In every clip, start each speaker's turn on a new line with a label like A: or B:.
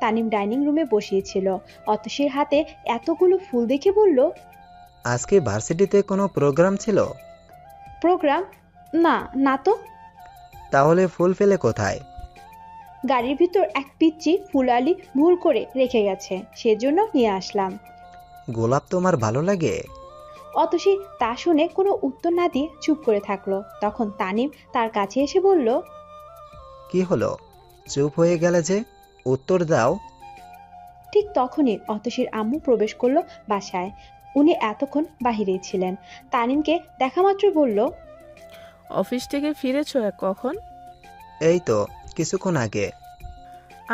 A: Tanim dining রুমে বসিয়েছিল। অতসীর হাতে এতগুলো ফুল দেখে বলল,
B: আজকে ভার্সিটিতে কোনো প্রোগ্রাম ছিল?
A: প্রোগ্রাম? না, না তো।
B: তাহলে ফুল ফেলে কোথায়?
A: গাড়ির ভিতর এক পিচ্চি ফুলালি ভুল করে রেখে গেছে, সেজন্য নিয়ে আসলাম।
B: গোলাপ তোমার ভালো লাগে?
A: অতসী তা শুনে কোনো উত্তর না দিয়ে চুপ করে থাকলো। তখন তানিম তার কাছে এসে বলল,
B: কি হলো, চুপ হয়ে গেলে যে? উত্তর দাও।
A: ঠিক তখনই অতসীর আম্মু প্রবেশ করলো বাসায়। উনি এতক্ষণ বাহিরেই ছিলেন। তানিমকে দেখা মাত্র বলল,
C: অফিস থেকে ফিরেছো কখন?
B: এই তো কিছুক্ষণ আগে।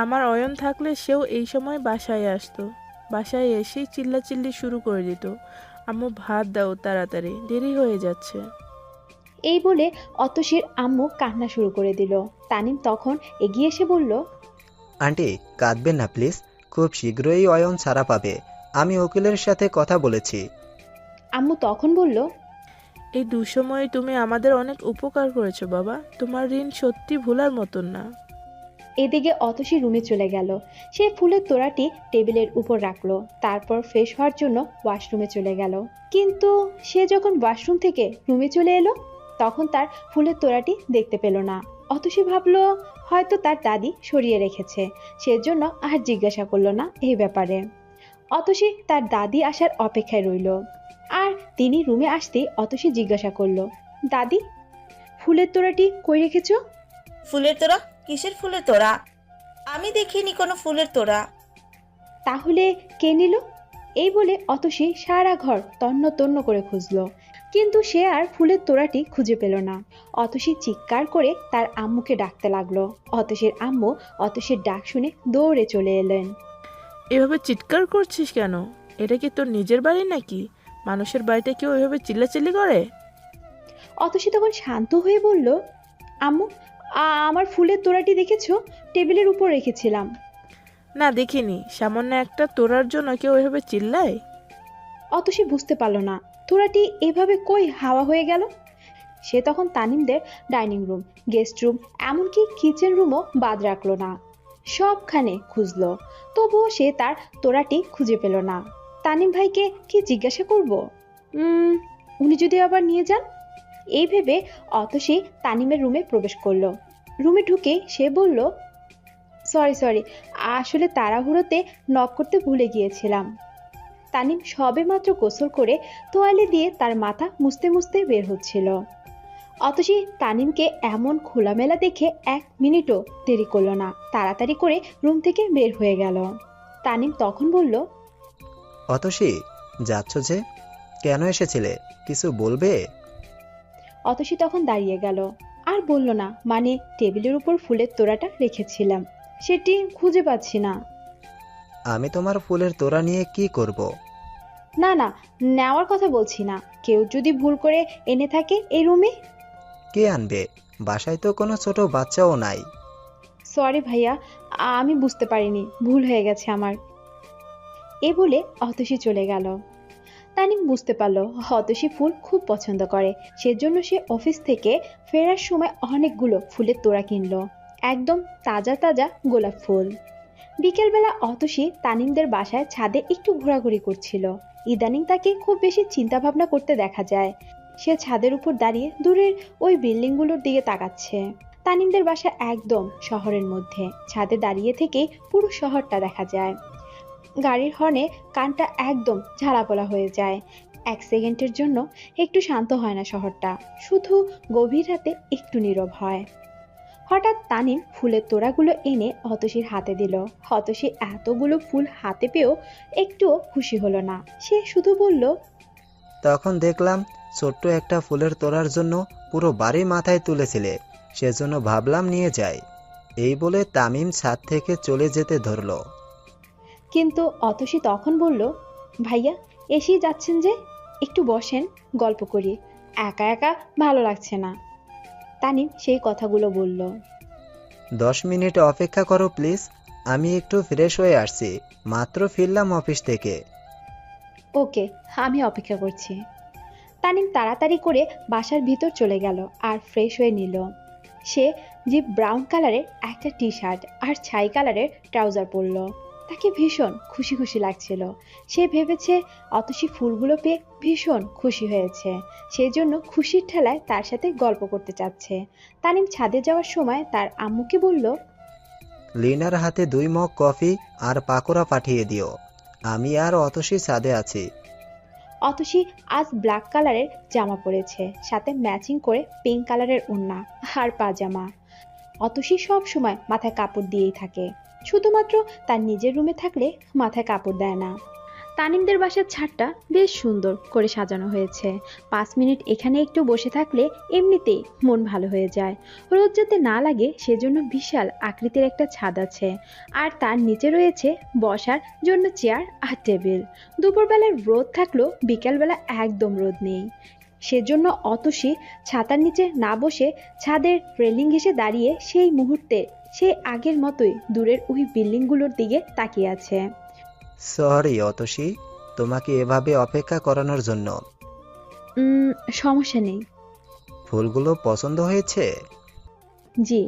C: আমার অয়ন থাকলে সেও এই সময় বাসায় আসতো। বাসায় এসেই চিল্লাচিল্লি শুরু করে দিত, আম্মু ভাত দাও তাড়াতাড়ি, দেরি হয়ে যাচ্ছে।
A: এই বলে অতসীর আম্মু কান্না শুরু করে দিল। তানিম তখন এগিয়ে এসে বলল,
B: আন্টি কাঁদবেন না প্লিজ, খুব শীঘ্রই অয়ন ছাড়া পাবে। আমি উকিলের সাথে কথা বলেছি।
A: আম্মু তখন বলল,
C: এই দুঃসময়ে তুমি আমাদের অনেক উপকার করেছো বাবা, তোমার ঋণ সত্যি ভোলার মতন না।
A: এদিকে অতসী রুমে চলে গেল। সে ফুলের তোড়াটি টেবিলের উপর রাখলো, তারপর ফ্রেশ হওয়ার জন্য ওয়াশরুমে চলে গেল। কিন্তু সে যখন ওয়াশরুম থেকে রুমে চলে এলো, তখন তার ফুলের তোড়াটি দেখতে পেল না। অতসী ভাবলো হয়তো তার দাদি সরিয়ে রেখেছে, সেজন্য আর জিজ্ঞাসা করলো না এই ব্যাপারে। অতসী তার দাদি আসার অপেক্ষায় রইল। আর তিনি রুমে আসতেই অতসী জিজ্ঞাসা করলো, দাদি, ফুলের তোড়াটি কই রেখেছো?
D: ফুলের তোড়া? কিসের ফুলের তোড়া? আমি দেখিনি কোনো ফুলের তোড়া।
A: তাহলে কে নিল? এই বলে অতসী সারা ঘর তন্ন তন্ন করে খুঁজলো, কিন্তু সে আর ফুলের তোড়াটি খুঁজে পেল না। অতসী চিৎকার করে তার আম্মুকে ডাকতে লাগলো। অতসীর আম্মু অতসীর ডাক শুনে দৌড়ে চলে এলেন।
C: এভাবে চিৎকার করছিস কেন? এটা কি তোর নিজের বাড়ি নাকি? মানুষের বাড়িতে কেউ এভাবে চিল্লাচিল্লি করে?
A: অতসী তখন শান্ত হয়ে বলল, আম্মু, আমার ফুলের তোড়াটি দেখেছো? টেবিলের উপর রেখেছিলাম।
C: না দেখিনি, সামান্য একটা তোড়ার জন্য কেউ এভাবে চিল্লায়?
A: অতসী বুঝতে পারল না তোড়াটি এভাবে কই হাওয়া হয়ে গেল। সে তখন তানিমদের ডাইনিং রুম, গেস্ট রুম, এমনকি কিচেন রুমও বাদ রাখলো না। সবখানে খুঁজলো, তবুও সে তার তোড়াটি খুঁজে পেল না। তানিম ভাইকে কি জিজ্ঞাসা করব? উনি যদি আবার নিয়ে যান। এই ভেবে অতসী তানিমের রুমে প্রবেশ করলো। রুমে ঢুকে সে বলল, সরি সরি, আসলে তাড়াহুড়োতে নক করতে ভুলে গিয়েছিলাম। তানিম সবেমাত্র গোসল করে তোয়ালে দিয়ে তার মাথা মুছতে মুছতে বের হচ্ছিল। অতসী তানিমকে এমন খোলামেলা দেখে 1 মিনিটও দেরি করলো না, তাড়াতাড়ি করে রুম থেকে বের হয়ে গেল। তানিম তখন বলল,
B: অতসী, যাচ্ছ যে? কেন এসেছিলে, কিছু বলবে?
A: অতসী তখন দাঁড়িয়ে গেল। আর বলল না, মানে টেবিলের উপর ফুলের তোড়াটা রেখেছিলাম, সেটি খুঁজে পাচ্ছি না।
B: আমি তোমার ফুলের তোড়া নিয়ে কি করব?
A: না না, নেওয়ার কথা বলছি না, কেউ যদি ভুল করে এনে থাকে এই রুমে।
B: কে আনবে? বাসায় তো কোনো ছোট বাচ্চাও নাই।
A: সরি ভাইয়া, আমি বুঝতে পারিনি, ভুল হয়ে গেছে আমার। এ বলে অতসী চলে গেল। তানিম বুঝতে পারল অতসী ফুল খুব পছন্দ করে, সেজন্য সে অফিস থেকে ফেরার সময় অনেকগুলো ফুলের তোড়া কিনলো, একদম তাজা তাজা গোলাপ ফুল। বিকেলবেলা অতসী তানিমদের বাসায় ছাদে একটু ঘোরাঘুরি করছিল। ইদানিং তাকে খুব বেশি চিন্তা ভাবনা করতে দেখা যায়। সে ছাদের উপর দাঁড়িয়ে দূরের ওই বিল্ডিংগুলোর দিকে তাকাচ্ছে। তানিমদের বাসা একদম শহরের মধ্যে, ছাদে দাঁড়িয়ে থেকেই পুরো শহরটা দেখা যায়। গাড়ির হর্নে কানটা একদম ঝালাপলা হয়ে যায়। 1 সেকেন্ডের জন্য একটু শান্ত হয় না শহরটা, শুধু গভীর রাতে একটু নীরব হয়। হঠাৎ তানিম ফুলের তোড়াগুলো এনে অতসীর হাতে দিল। অতসী এতগুলো ফুল হাতে পেয়েও একটুও খুশি হলো না, সে শুধু বলল,
B: তখন দেখলাম ছোট্ট একটা ফুলের তোড়ার জন্য পুরো বাড়ি মাথায় তুলেছিলে, সেজন্য ভাবলাম নিয়ে যাই। এই বলে তামিম ছাদ থেকে চলে যেতে ধরলো।
A: কিন্তু অতসী তখন বলল, ভাইয়া এসেই যাচ্ছেন যে, একটু বসেন, গল্প করি, একা একা ভালো লাগছে না। তানিম সেই কথাগুলো বলল।
B: 10 মিনিট অপেক্ষা করো প্লিজ, আমি একটু ফ্রেশ হয়ে আসছি, মাত্র ফিরলাম অফিস থেকে।
A: ওকে, আমি অপেক্ষা করছি। তানিম তাড়াতাড়ি করে বাসার ভিতর চলে গেল আর ফ্রেশ হয়ে নিল। সে জিপ ব্রাউন কালারের একটা টি শার্ট আর ছাই কালারের ট্রাউজার পরল। তাকে ভীষণ খুশি খুশি লাগছিল। সে ভেবেছে অতসী ফুলগুলো পেয়ে ভীষণ খুশি হয়েছে, সেই জন্য খুশির ঠেলায় তার সাথে গল্প করতে চাচ্ছে। তানিম ছাদে যাওয়ার সময় তার আম্মুকে বলল,
B: লিনার হাতে 2 মগ কফি আর পাকোড়া পাঠিয়ে দিও। আমি আর অতসী ছাদে আছি।
A: অতসী আজ ব্ল্যাক কালারের জামা পরেছে, সাথে ম্যাচিং করে পিঙ্ক কালারের ওড়না আর পাজামা। অতসী সব সময় মাথায় কাপড় দিয়েই থাকে, শুধুমাত্র তার নিজের রুমে থাকলে মাথায় কাপড় দেয় না। তানিমদের বাসার ছাদটা বেশ সুন্দর করে সাজানো হয়েছে। 5 মিনিট এখানে একটু বসে থাকলে এমনিতেই মন ভালো হয়ে যায়। রোদ যাতে না লাগে সেজন্য বিশাল আকৃতির একটা ছাদ আছে, আর তার নিচে রয়েছে বসার জন্য চেয়ার আর টেবিল। দুপুরবেলায় রোদ থাকলেও বিকালবেলা একদম রোদ নেই, সেজন্য অতসী ছাতার নিচে না বসে ছাদের রেলিং ঘেঁষে দাঁড়িয়ে সেই মুহূর্তে সেই আগের মতোই দূরের ওই বিল্ডিংগুলোর দিকে তাকিয়ে আছে।
B: সরি অতসী, তোমাকে এভাবে অপেক্ষা করানোর জন্য।
A: সমস্যা নেই।
B: ফুলগুলো পছন্দ হয়েছে?
A: জি।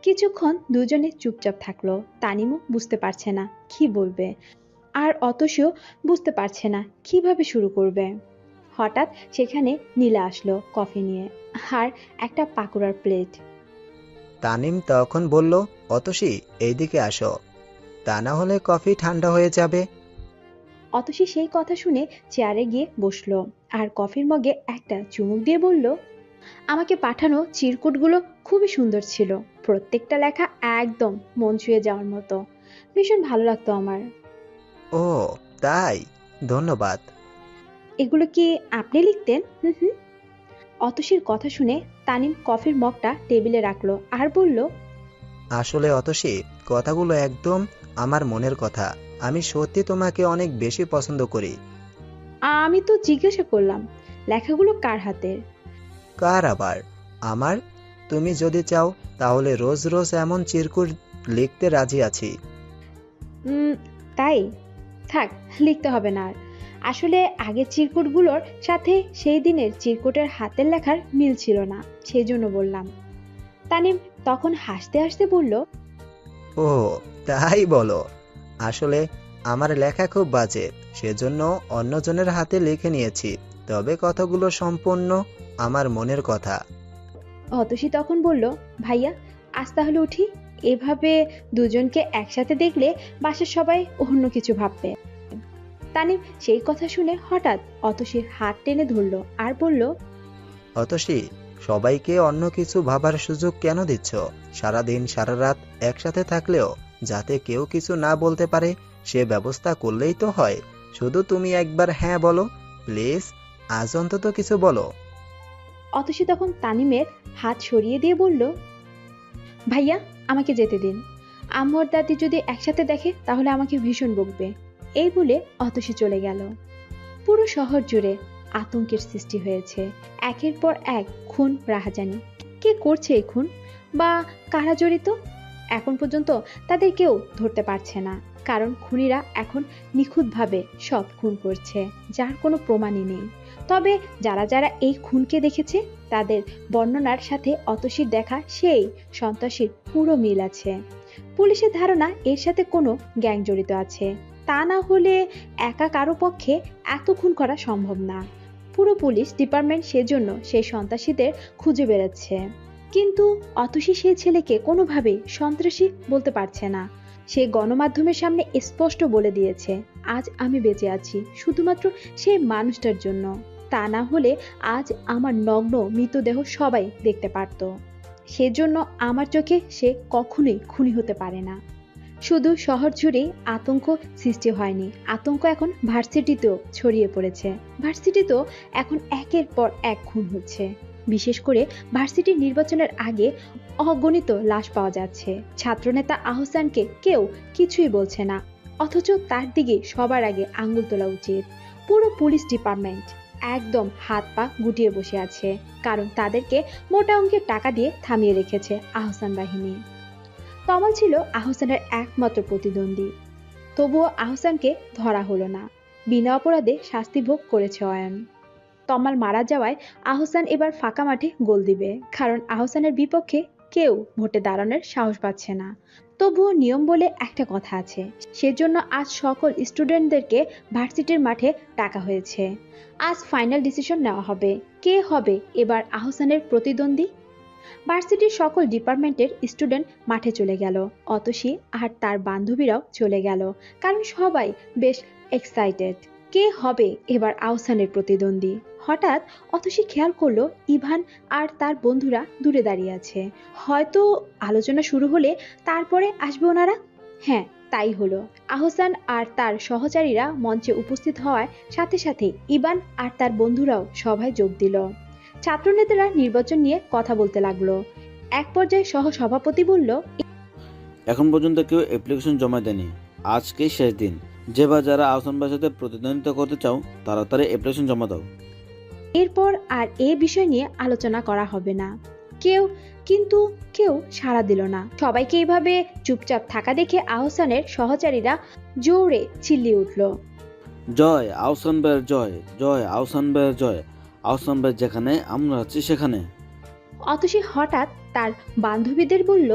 A: কিছুক্ষণ দুজনে চুপচাপ থাকলো। তানিমও বুঝতে পারছে না কি বলবে, আর অতসীও বুঝতে পারছে না কিভাবে শুরু করবে। হঠাৎ সেখানে নীলা আসলো কফি নিয়ে আর একটা পাকোড়ার প্লেট।
B: তানিম তখন বলল, অতসী এইদিকে আসো, তা না হলে কফি ঠান্ডা হয়ে যাবে।
A: অতসী সেই কথা শুনে চেয়ারে গিয়ে বসলো আর কফির মগে একটা চুমুক দিয়ে বলল, আমাকে পাঠানো চিরকুটগুলো খুবই সুন্দর ছিল, প্রত্যেকটা লেখা একদম মন ছুঁয়ে যাওয়ার মতো, ভীষণ ভালো লাগতো আমার।
B: ও তাই, ধন্যবাদ।
A: এগুলো কি আপনি লিখতেন? হুম হুম। অতসীর কথা শুনে তানিম কফির মগটা টেবিলে রাখলো আর বলল,
B: আসলে অতসী, কথাগুলো একদম আমার মনের কথা। আমি সত্যি তোমাকে অনেক বেশি পছন্দ করি।
A: আমি তো জিজ্ঞাসা করলাম লেখাগুলো কার হাতের।
B: কার আবার? আমার। তুমি যদি চাও তাহলে রোজ রোজ এমন চিরকুট লিখতে রাজি আছি।
A: উম, তাই? থাক, লিখতে হবে না আর। আসলে আগের চিরকুটগুলোর সাথে সেই দিনের চিরকুটের হাতের লেখার মিল ছিল না, সেই জন্য বললাম। তানিম তখন হাসতে হাসতে বলল,
B: ও তাই বলো? আসলে আমার লেখা খুব বাজে, সেজন্য অন্যজনের হাতে লিখে নিয়েছি, তবে কথাগুলো সম্পূর্ণ আমার মনের কথা।
A: অতসী তখন বলল, ভাইয়া আজ তাহলে উঠি, এভাবে দুজনকে একসাথে দেখলে বাসার সবাই অন্য কিছু ভাববে। তানিম সেই কথা শুনে হঠাৎ অতসীর হাত টেনে ধরলো আর বলল,
B: অতসী, সবাইকে অন্য কিছু ভাবার সুযোগ কেন দিচ্ছ? সারাদিন সারা রাত একসাথে থাকলেও যাতে কেউ কিছু না বলতে পারে সে ব্যবস্থা করলেই তো হয়। শুধু তুমি একবার হ্যাঁ বলো প্লিজ, আজ অন্তত কিছু বলো।
A: অতসী তখন তানিমের হাত সরিয়ে দিয়ে বলল, ভাইয়া আমাকে যেতে দিন, আম্মু আর দাদি যদি একসাথে দেখে তাহলে আমাকে ভীষণ বকবে। এই বলে অতসী চলে গেল। পুরো শহর জুড়ে আতঙ্কের সৃষ্টি হয়েছে। একের পর এক খুন, রাহাজানি। কে করছে এই খুন বা কারা জড়িত এখন পর্যন্ত তাদের কেউ ধরতে পারছে না, কারণ খুনিরা এখন নিখুঁতভাবে সব খুন করছে, যার কোনো প্রমাণই নেই। তবে যারা যারা এই খুনকে দেখেছে তাদের বর্ণনার সাথে অতসীর দেখা সেই সন্ত্রাসীর পুরো মিল আছে। পুলিশের ধারণা এর সাথে কোনো গ্যাং জড়িত আছে, তা না হলে একা কারো পক্ষে এত খুন করা সম্ভব না। পুরো পুলিশ ডিপার্টমেন্ট সেজন্য সেই সন্ত্রাসীদের খুঁজে বেড়াচ্ছে, কিন্তু অতসী সেই ছেলেকে কোনোভাবেই সন্ত্রাসী বলতে পারছে না। সে গণমাধ্যমের সামনে স্পষ্ট বলে দিয়েছে, আজ আমি বেঁচে আছি শুধুমাত্র সেই মানুষটার জন্য, তা না হলে আজ আমার নগ্ন মৃতদেহ সবাই দেখতে পারত। সেজন্য আমার চোখে সে কখনোই খুনি হতে পারে না। শুধু শহর জুড়েই আতঙ্ক সৃষ্টি হয়নি, আতঙ্ক এখন ভার্সিটিতেও ছড়িয়ে পড়েছে। ভার্সিটিতেও এখন একের পর এক খুন হচ্ছে। বিশেষ করে ভার্সিটির নির্বাচনের আগে অগণিত লাশ পাওয়া যাচ্ছে। ছাত্রনেতা আহসানকে কেউ কিছুই বলছে না, অথচ তার দিকে সবার আগে আঙ্গুল তোলা উচিত। পুরো পুলিশ ডিপার্টমেন্ট একদম হাত পা গুটিয়ে বসে আছে, কারণ তাদেরকে মোটা অঙ্কের টাকা দিয়ে থামিয়ে রেখেছে আহসান বাহিনী। তমাল ছিল আহসানের একমাত্র প্রতিদ্বন্দ্বী, তবুও আহসানকে ধরা হলো না। বিনা অপরাধে শাস্তি ভোগ করেছে অয়ন। তমাল মারা যাওয়ায় আহসান এবার ফাঁকা মাঠে গোল দিবে, কারণ আহসানের বিপক্ষে কেউ ভোটে দাঁড়ানোর সাহস পাচ্ছে না। তবুও নিয়ম বলে একটা কথা আছে, সেজন্য আজ সকল স্টুডেন্টদেরকে ভার্সিটির মাঠে ডাকা হয়েছে। আজ ফাইনাল ডিসিশন নেওয়া হবে, কে হবে এবার আহসানের প্রতিদ্বন্দ্বী। ভার্সিটির সকল ডিপার্টমেন্টের স্টুডেন্ট মাঠে চলে গেল, অতসী আর তার বান্ধবীরাও চলে গেল, কারণ সবাই বেশ এক্সাইটেড কে হবে এবার আহসানের প্রতিদ্বন্দ্বী। হঠাৎ অতসী খেয়াল করলো ইভান আর তার বন্ধুরা দূরে দাঁড়িয়ে আছে। হয়তো আলোচনা শুরু হলে তারপরে আসবে ওনারা। হ্যাঁ, তাই হলো। আহসান আর তার সহচারীরা মঞ্চে উপস্থিত হওয়ার সাথে সাথে ইভান আর তার বন্ধুরাও সভায় যোগ দিল। ছাত্রনেতারা নির্বাচন নিয়ে কথা বলতে লাগলো। এক পর্যায়ে সহ সভাপতি বলল,
E: এখন পর্যন্ত কেউ অ্যাপ্লিকেশন জমা দেয়নি, আজকেই শেষ দিন। যে বা যারা আহসান ভাইয়ের সাথে প্রতিদ্বন্দ্বিতা করতে চাও তাড়াতাড়ি অ্যাপ্লিকেশন জমা দাও।
A: এরপর আর এ বিষয় নিয়ে আলোচনা করা হবে না। কিন্তু কেউ সাড়া দিল না। সবাইকে এইভাবে চুপচাপ থাকা দেখে আহসানের সহচারীরা জোরে চিল্লিয়ে উঠল,
E: জয় আহসান ভাইয়ের জয়, জয় আহসান ভাইয়ের জয়, আহসান ভাই যেখানে আমরা আছি সেখানে।
A: অতসী হঠাৎ তার বান্ধবীদের বলল,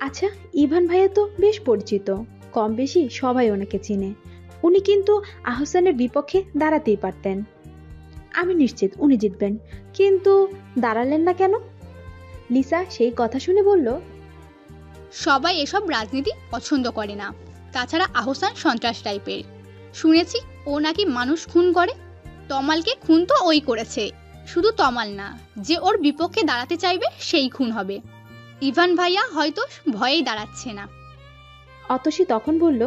A: আচ্ছা, ইভান ভাইয়া তো বেশ পরিচিত, কম বেশি সবাই ওনাকে চিনে। উনি কিন্তু আহসানের বিপক্ষে দাঁড়াতেই পারতেন। আমি নিশ্চিত উনি জিতবেন, কিন্তু দাঁড়ালেন না কেন? লিসা সেই কথা শুনে বলল,
F: সবাই এসব রাজনীতি পছন্দ করে না। তাছাড়া আহসান সন্ত্রাস টাইপের, শুনেছি ও নাকি মানুষ খুন করে। তমালকে খুন তো ওই করেছে, শুধু তমাল না, যে ওর বিপক্ষে দাঁড়াতে চাইবে সেই খুন হবে। ইভান ভাইয়া হয়তো ভয়েই দাঁড়াচ্ছে না।
A: অতসী তখন বলল,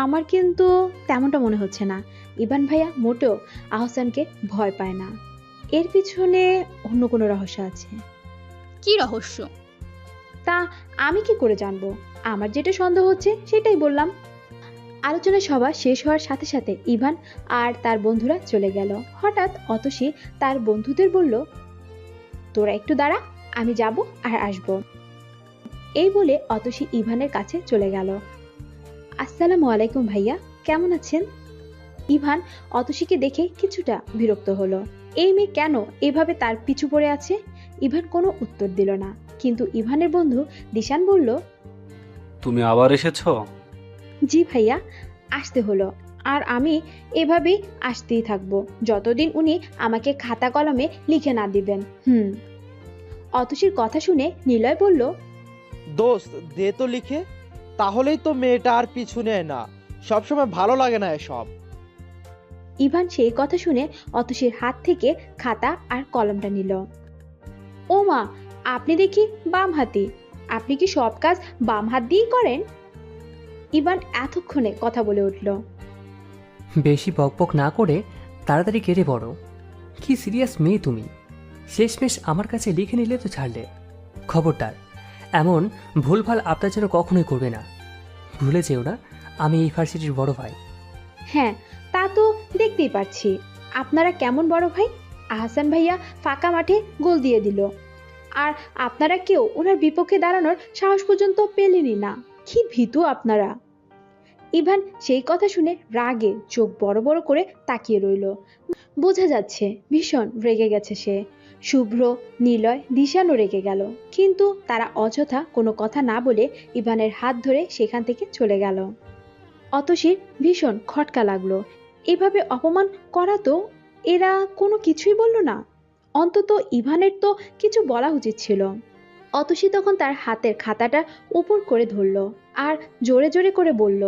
A: আমার কিন্তু তেমনটা মনে হচ্ছে না। ইভান ভাইয়া মোটেও আহসানকে ভয় পায় না। এর পিছনে অন্য কোনো রহস্য আছে।
F: কি রহস্য?
A: তা আমি কি করে জানবো? আমার যেটা সন্দেহ হচ্ছে সেটাই বললাম। আলোচনা সভা শেষ হওয়ার সাথে সাথে ইভান আর তার বন্ধুরা চলে গেল। হঠাৎ অতসী তার বন্ধুদের বলল, তোরা একটু দাঁড়া, আমি যাব আর আসব। এই বলে অতসী ইভানের কাছে চলে গেল। আসসালামু আলাইকুম ভাইয়া, কেমন আছেন? ইভান অতসীকে দেখে কিছুটা বিরক্ত হলো। এই মেয়ে কেন এভাবে তার পিছু পড়ে আছে? ইভান কোনো উত্তর দিল না, কিন্তু ইভানের বন্ধু দিশান বলল,
G: তুমি আবার এসেছো?
A: জি ভাইয়া, আসতে হলো। আর আমি এভাবেই আসতেই থাকবো যতদিন উনি আমাকে খাতা কলমে লিখে না দিবেন। অতসীর কথা শুনে নিলয় বলল,
H: দোস্ত দে তো লিখে, তাহলেই তো মেয়েটা আর পিছু নেয় না। সবসময় ভালো লাগে না এসব।
A: ইভান সেই কথা শুনে অতসীর হাত থেকে খাতা আর কলমটা নিল। ও মা, আপনি দেখি বাম হাতি, আপনি কি সব কাজ বাম হাত দিয়েই করেন? ইভান এতক্ষণে কথা বলে উঠল।
I: বেশি বকবক না করে তাড়াতাড়ি কেটে পড়ো। কি সিরিয়াস মেয়ে তুমি! শেষমেশ আমার কাছে লিখে নিলে তো ছাড়লে। খবরদার, এমন ভুলভাল আপনার যেন কখনোই করবে না। ভুলে যেও না, আমি এই ভার্সিটির বড় ভাই।
A: হ্যাঁ, তা তো দেখতেই পাচ্ছি। আপনারা কেমন বড় ভাই? আহসান ভাইয়া ফাঁকা মাঠে গোল দিয়ে দিল, আর আপনারা কেউ ওনার বিপক্ষে দাঁড়ানোর সাহস পর্যন্ত পেলেনই না। কি ভীতু আপনারা! ইভান সেই কথা শুনে রাগে চোখ বড় বড় করে তাকিয়ে রইল। বোঝা যাচ্ছে ভীষণ রেগে গেছে সে। শুভ্র, নিলয়, দিশানও রেগে গেল, কিন্তু তারা অযথা কোনো কথা না বলে ইভানের হাত ধরে সেখান থেকে চলে গেল। অতসীর ভীষণ খটকা লাগলো। এভাবে অপমান করা তো এরা কোনো কিছুই বলল না। অন্তত ইভানের তো কিছু বলা উচিত ছিল। অতসী তখন তার হাতের খাতাটা উপর করে ধরল আর জোরে জোরে করে বলল,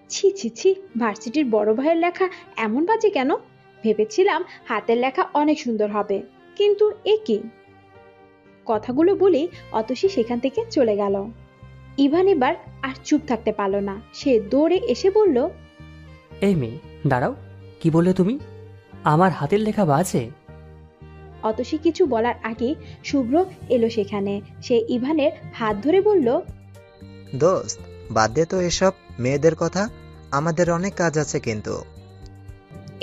A: ছি ছি ছি, ভার্সিটির বড় ভাইয়ের লেখা এমন বাজে কেন? ভেবেছিলাম হাতের লেখা অনেক সুন্দর হবে, কিন্তু এ কি? কথাগুলো বলেই অতসী সেখান থেকে চলে গেল। ইভান এবার আর চুপ থাকতে পারল না। সে দৌড়ে এসে বলল,
I: এই মেয়ে দাঁড়াও, কি বললে তুমি? আমার হাতের লেখা বাজে?
A: অতসী কিছু বলার আগে শুভ্র এলো সেখানে। সে ইভানের হাত ধরে বলল,
B: দোস্ত বাদ দে তো এসব মেয়েদের কথা, আমাদের অনেক কাজ আছে কিন্তু।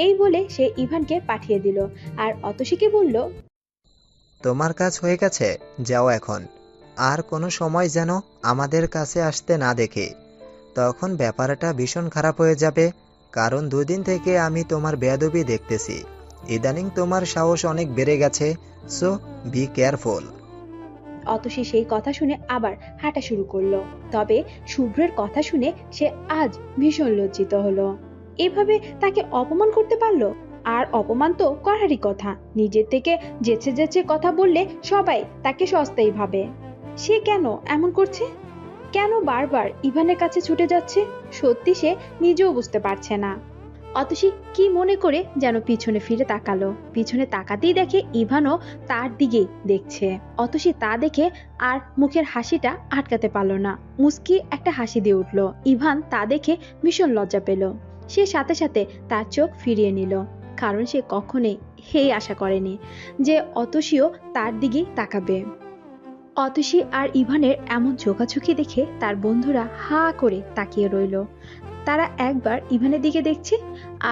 A: এই বলে সে ইভানকে পাঠিয়ে দিল আর অতসীকে বলল,
B: তোমার কাজ হয়ে গেছে, যাও এখন। আর কোনো সময় যেন আমাদের কাছে আসতে না দেখি, তখন ব্যাপারটা ভীষণ খারাপ হয়ে যাবে। কারণ 2 দিন থেকে আমি তোমার বেয়াদবি দেখতেছি। ইদানিং তোমার সাহস অনেক বেড়ে গেছে, সো বি কেয়ারফুল।
A: অতসী সেই কথা শুনে আবার হাঁটা শুরু করলো। তবে শুভ্রের কথা শুনে সে আজ ভীষণ লজ্জিত হলো। এভাবে তাকে অপমান করতে পারলো। আর অপমান তো করারই কথা, নিজের থেকে যেচে যেচে কথা বললে সবাই তাকে সস্তাই ভাবে। সে কেন এমন করছে? কেন বারবার ইভানের কাছে ছুটে যাচ্ছে? সত্যি সে নিজেও বুঝতে পারছে না। অতসী কি মনে করে যেন পিছনে ফিরে তাকালো। পিছনে তাকাতেই দেখে ইভানও তার দিকেই দেখছে। অতসী তা দেখে আর মুখের হাসিটা আটকাতে পারল না, মুচকি একটা হাসি দিয়ে উঠল। ইভান তা দেখে ভীষণ লজ্জা পেল। সে সাথে সাথে তার চোখ ফিরিয়ে নিল, কারণ সে কখনোই আশা করেনি যে অতসীও তার দিকেই তাকাবে। অতসী আর ইভানের এমন চোখাচোখি দেখে তার বন্ধুরা হা করে তাকিয়ে রইল। তারা একবার ইভানের দিকে দেখছে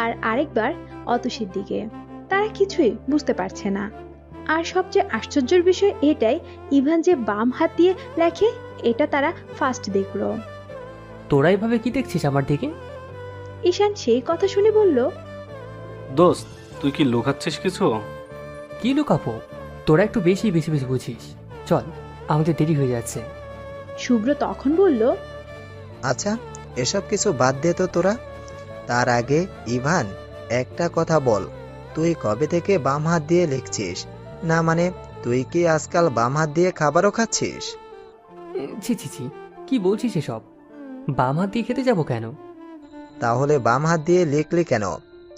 A: আর আরেকবার অতসীর দিকে। তারা কিছুই বুঝতে পারছে না। আর সবচেয়ে আশ্চর্যের বিষয় এটাই, ইভান যে বাম হাত দিয়ে লেখে এটা তারা ফার্স্ট দেখলো।
I: তোরা এভাবে কি দেখছিস আমার দিকে?
A: ঈশান সেই কথা শুনে বলল,
G: দোস্ত, তুই কি লুকাচ্ছিস কিছু?
I: কি লুকাবো? তোরা একটু বেশি বেশি বেশি বুঝিস। চল, আমাদের দেরি হয়ে যাচ্ছে।
A: শুভ্র তখন বলল,
B: আচ্ছা, এসব কিছু বাদ দে তো তোরা। তার আগে ইভান, একটা কথা বল, তুই কবে থেকে বাম হাত দিয়ে লিখছিস? না মানে, তুই কি আজকাল বাম হাত দিয়ে খাবারও খাচ্ছিস?
I: ছি ছি ছি, কি বলছিস এসব? বাম হাত দিয়ে খেতে যাবো কেন?
B: তাহলে বাম হাত দিয়ে লিখলি কেন?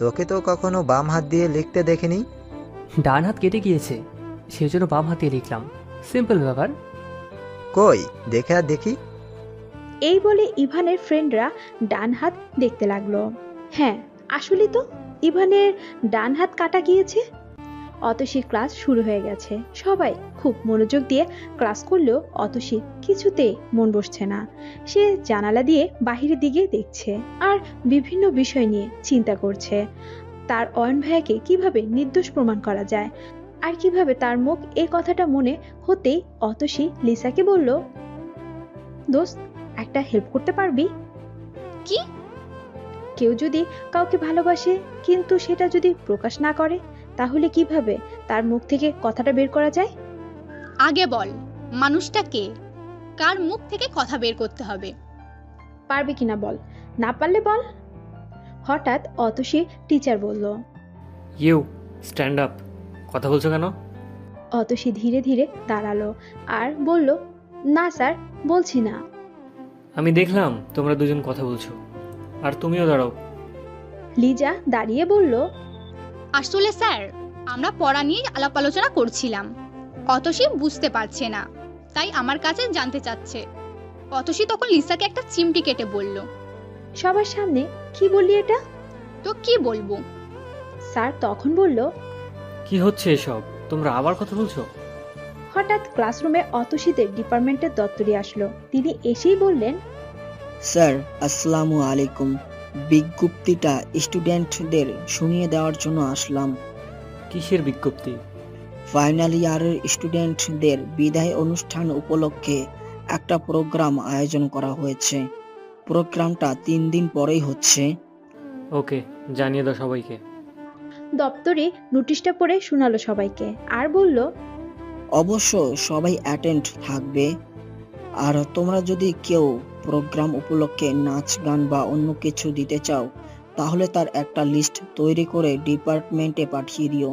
B: তোকে তো কখনো বাম হাত দিয়ে লিখতে দেখিনি।
I: ডান হাত কেটে গিয়েছে, সেজন্য বাম হাত দিয়ে লিখলাম। সিম্পল ব্যাপার।
B: কই দেখে আর দেখি।
A: এই বলে ইভানের ফ্রেন্ডরা ডান হাত দেখতে লাগলো। হ্যাঁ, আসলে তো ইভানের ডান হাত কাটা গিয়েছে। অতসীর ক্লাস শুরু হয়ে গেছে। সবাই খুব মনোযোগ দিয়ে ক্লাস করলেও অতসীর কিছুতেই মন বসছে না। সে জানালা দিয়ে বাহিরের দিকে দেখছে আর বিভিন্ন বিষয় নিয়ে চিন্তা করছে। তার অয়ন ভাইয়াকে কিভাবে নির্দোষ প্রমাণ করা যায়, আর কিভাবে তার মুখ এই কথাটা মনে হতেই অতসী লিসাকে বলল, দোস্ত, একটা হেল্প করতে পারবি?
F: কি?
A: কেউ যদি কাউকে ভালোবাসে কিন্তু সেটা যদি প্রকাশ না করে, তাহলে কিভাবে তার মুখ থেকে কথাটা বের করা যায়?
F: আগে বল, মানুষটা কে? কার মুখ থেকে কথা বের করতে হবে?
A: পারবি কিনা বল, না পারলে বল। হঠাৎ অতসী টিচার বলল।
J: You stand up. কথা বলছো কেন?
A: অতসী ধীরে ধীরে দাঁড়ালো আর বলল, না স্যার, বলছি না।
J: আমি দেখলাম তোমরা দুজন কথা বলছো, আর তুমিও দাঁড়াও।
A: লিজা দাঁড়িয়ে বলল,
F: আসলে স্যার, আমরা পড়া নিয়ে আলাপ আলোচনা করছিলাম। অতসী বুঝতে পারছে না, তাই আমার কাছে জানতে চাচ্ছে। অতসী তখন লিসাকে একটা চিমটি কেটে বলল,
A: সবার সামনে কি বললি এটা?
F: তো কি বলবো?
A: স্যার তখন বলল,
J: কি হচ্ছে এসব? তোমরা আবার কথা বলছো?
A: হঠাৎ ক্লাসরুমে অতসীদের ডিপার্টমেন্টের দপ্তরি আসলো। তিনি এসেই বললেন,
K: স্যার আসসালামু আলাইকুম, বিজ্ঞপ্তিটা স্টুডেন্টদের শুনিয়ে দেওয়ার জন্য আসলাম।
J: কিসের বিজ্ঞপ্তি?
K: ফাইনাল ইয়ারের স্টুডেন্টদের বিদায় অনুষ্ঠান উপলক্ষে একটা প্রোগ্রাম আয়োজন করা হয়েছে। প্রোগ্রামটা 3 দিন পরেই হচ্ছে।
J: ওকে, জানিয়ে দাও সবাইকে।
A: দপ্তরে নোটিশটা পড়ে শোনালো সবাইকে আর বলল,
K: অবশ্য সবাই অ্যাটেন্ড থাকবে। আর তোমরা যদি কেউ প্রোগ্রাম উপলক্ষে নাচ গান বা অন্য কিছু দিতে চাও, তাহলে তার একটা লিস্ট তৈরি করে ডিপার্টমেন্টে পাঠিয়ে দিও।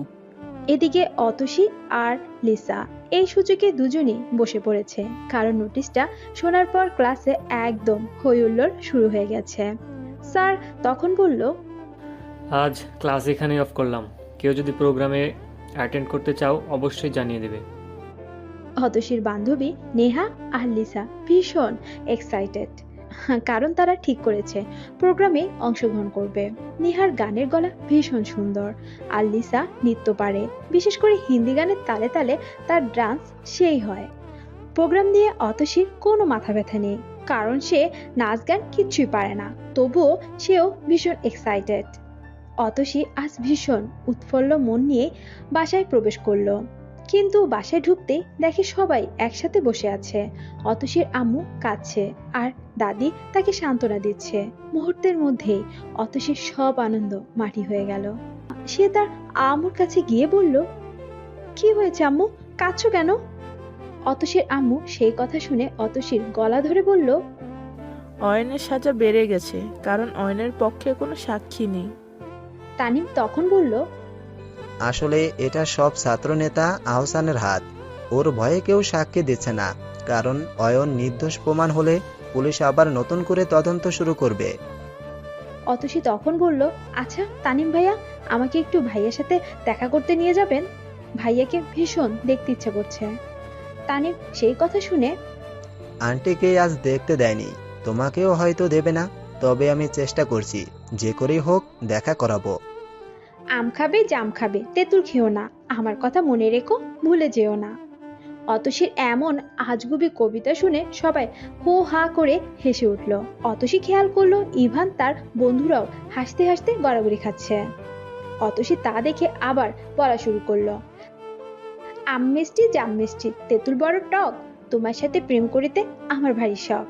A: এদিকে অতসী আর লিসা এই সুযোগে দুজনই বসে পড়েছে, কারণ নোটিশটা শোনার পর ক্লাসে একদম হইহুল্লোড় শুরু হয়ে গেছে। স্যার তখন বলল,
J: আজ ক্লাস এখানেই অফ করলাম। কেউ যদি প্রোগ্রামে অ্যাটেন্ড করতে চাও অবশ্যই জানিয়ে দেবে।
A: অতসীর বান্ধবী নেহা আর লিসা ভীষণ এক্সাইটেড, কারণ তারা ঠিক করেছে প্রোগ্রামে অংশগ্রহণ করবে। নেহার গানের গলা ভীষণ সুন্দর আর লিসা নৃত্য পারে, বিশেষ করে হিন্দি গানের তালে তালে তার ডান্স সেই হয়। প্রোগ্রাম নিয়ে অতসীর কোনো মাথা ব্যথা নেই, কারণ সে নাচ গান কিচ্ছুই পারে না, তবুও সেও ভীষণ এক্সাইটেড। অতসী আজ ভীষণ উৎফুল্ল মন নিয়ে বাসায় প্রবেশ করলো, কিন্তু বাসায় ঢুকতেই দেখে সবাই একসাথে বসে আছে। অতসীর আম্মু কাঁদছে আর দাদি তাকে সান্ত্বনা দিচ্ছে। মুহূর্তের মধ্যেই অতসীর সব আনন্দ মাটি হয়ে গেল। সে তার আম্মুর কাছে গিয়ে বলল, কি হয়েছে আম্মু, কাঁদছো কেন? অতসীর আম্মু সেই কথা শুনে অতসীর গলা ধরে বলল,
C: অয়নের সাজা বেড়ে গেছে, কারণ অয়নের পক্ষে কোনো সাক্ষী নেই।
A: তানিম তখন বলল,
B: আসলে এটা সব ছাত্রনেতা আহসানের হাত। ওর ভয়ে কেউ সাক্ষী দিচ্ছে না, কারণ অয়ন নির্দোষ প্রমাণ হলে পুলিশ আবার নতুন করে তদন্ত শুরু করবে।
A: অতসী তখন বলল, আচ্ছা তানিম ভাইয়া, আমাকে একটু ভাইয়ার সাথে দেখা করতে নিয়ে যাবেন? ভাইয়াকে ভীষণ দেখতে ইচ্ছে করছে। তানিম সেই কথা শুনে,
B: আন্টিকে আজ দেখতে দেয়নি, তোমাকেও হয়তো দেবে না, তবে আমি চেষ্টা করছি, যে করেই হোক দেখা করাবো।
A: আম খাবে জাম খাবে, তেঁতুল খেও না, আমার কথা মনে রেখো, ভুলে যেও না। অতসীর এমন আজগুবি কবিতা শুনে সবাই হো হা করে হেসে উঠল। অতসী খেয়াল করলো ইভান তার বন্ধুরাও হাসতে হাসতে গড়াগড়ি খাচ্ছে। অতসী তা দেখে আবার বলা শুরু করলো, আম মিষ্টি জাম মিষ্টি, তেঁতুল বড় টক, তোমার সাথে প্রেম করিতে আমার ভারী শখ।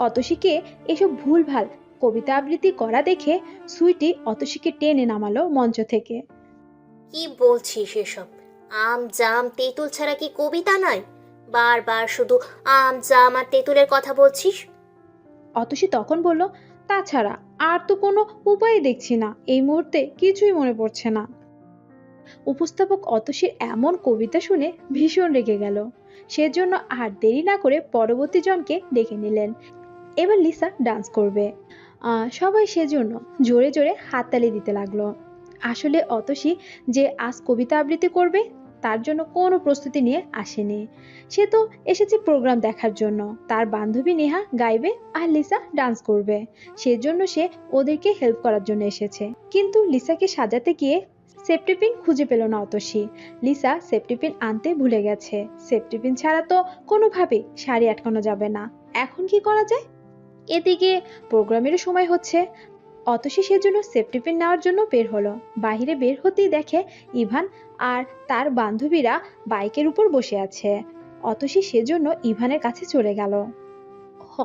A: অতসীকে এসব ভুলভাল কবিতা আবৃত্তি করা দেখে সুইটি অতসীকে টেনে নামালো মঞ্চ থেকে।
L: কি বলছিস এসব? আম জাম তেঁতুল ছাড়া কি কবিতা নয়? বারবার শুধু আম জাম আর তেঁতুলের কথা বলছিস।
A: অতসী তখন বলল, তাছাড়া আর তো কোনো উপায় দেখছি না, এই মুহূর্তে কিছুই মনে পড়ছে না। উপস্থাপক অতসীর এমন কবিতা শুনে ভীষণ রেগে গেল। সেজন্য আর দেরি না করে পরবর্তী জনকে ডেকে নিলেন। এবার লিসা ডান্স করবে। সবাই সেজন্য জোরে জোরে হাততালি দিতে লাগলো। আসলে অতসী যে আজ কবিতা আবৃত্তি করবে তার জন্য কোনো প্রস্তুতি নিয়ে আসেনি। সে তো এসেছে প্রোগ্রাম দেখার জন্য। তার বান্ধবী নেহা গাইবে আর লিসা ডান্স করবে, সেজন্য সে ওদেরকে হেল্প করার জন্য এসেছে। কিন্তু লিসাকে সাজাতে গিয়ে সেফটি পিন খুঁজে পেল না অতসী। লিসা সেফটি পিন আনতে ভুলে গেছে। সেফটি পিন ছাড়া তো কোনোভাবেই শাড়ি আটকানো যাবে না। এখন কি করা যায়? এদিকে প্রোগ্রামেরও সময় হচ্ছে। অতসী সেজন্য সেফটি পিন নেওয়ার জন্য বের হলো। বাহিরে বের হতেই দেখে ইভান আর তার বান্ধবীরা বাইকের উপর বসে আছে। অতসী সেজন্য ইভানের কাছে চলে গেল।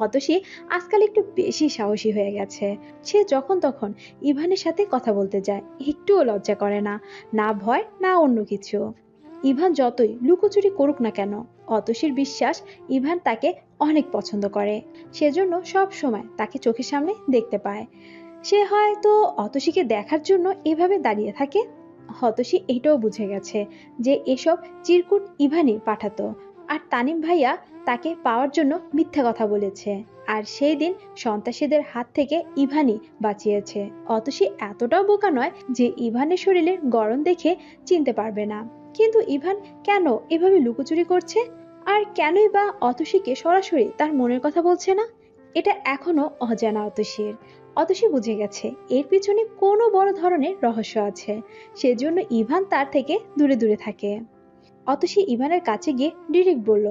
A: অতসী আজকাল একটু বেশি সাহসী হয়ে গেছে। সে যখন তখন ইভানের সাথে কথা বলতে যায়, একটুও লজ্জা করে না, না ভয় না অন্য কিছু। ইভান যতই লুকোচুরি করুক না কেন, অতসীর বিশ্বাস ইভান তাকে অনেক পছন্দ করে। সেজন্য সব সময় তাকে চোখের সামনে দেখতে পায়। সে হয়তো অতসীকে দেখার জন্য এভাবে দাঁড়িয়ে থাকে। অতসী এটাও বুঝে গেছে যে এসব চিরকুট ইভানই পাঠাতো, আর তানিম ভাইয়া তাকে পাওয়ার জন্য মিথ্যা কথা বলেছে। আর সেই দিন সন্ত্রাসীদের হাত থেকে ইভানই বাঁচিয়েছে। অতসী এতটাও বোকা নয় যে ইভানের শরীরে গরম দেখে চিনতে পারবে না। কিন্তু ইভান কেন এভাবে লুকোচুরি করছে, আর কেনই বা অতসীকে সরাসরি তার মনের কথা বলছে না? এটা এখনো অজানা অতসীর। অতসী বুঝে গেছে এর পিছনে কোনো বড় ধরনের রহস্য আছে, সেজন্য ইভান তার থেকে দূরে দূরে থাকে। অতসী ইভানের কাছে গিয়ে ডিরেক্ট বলল,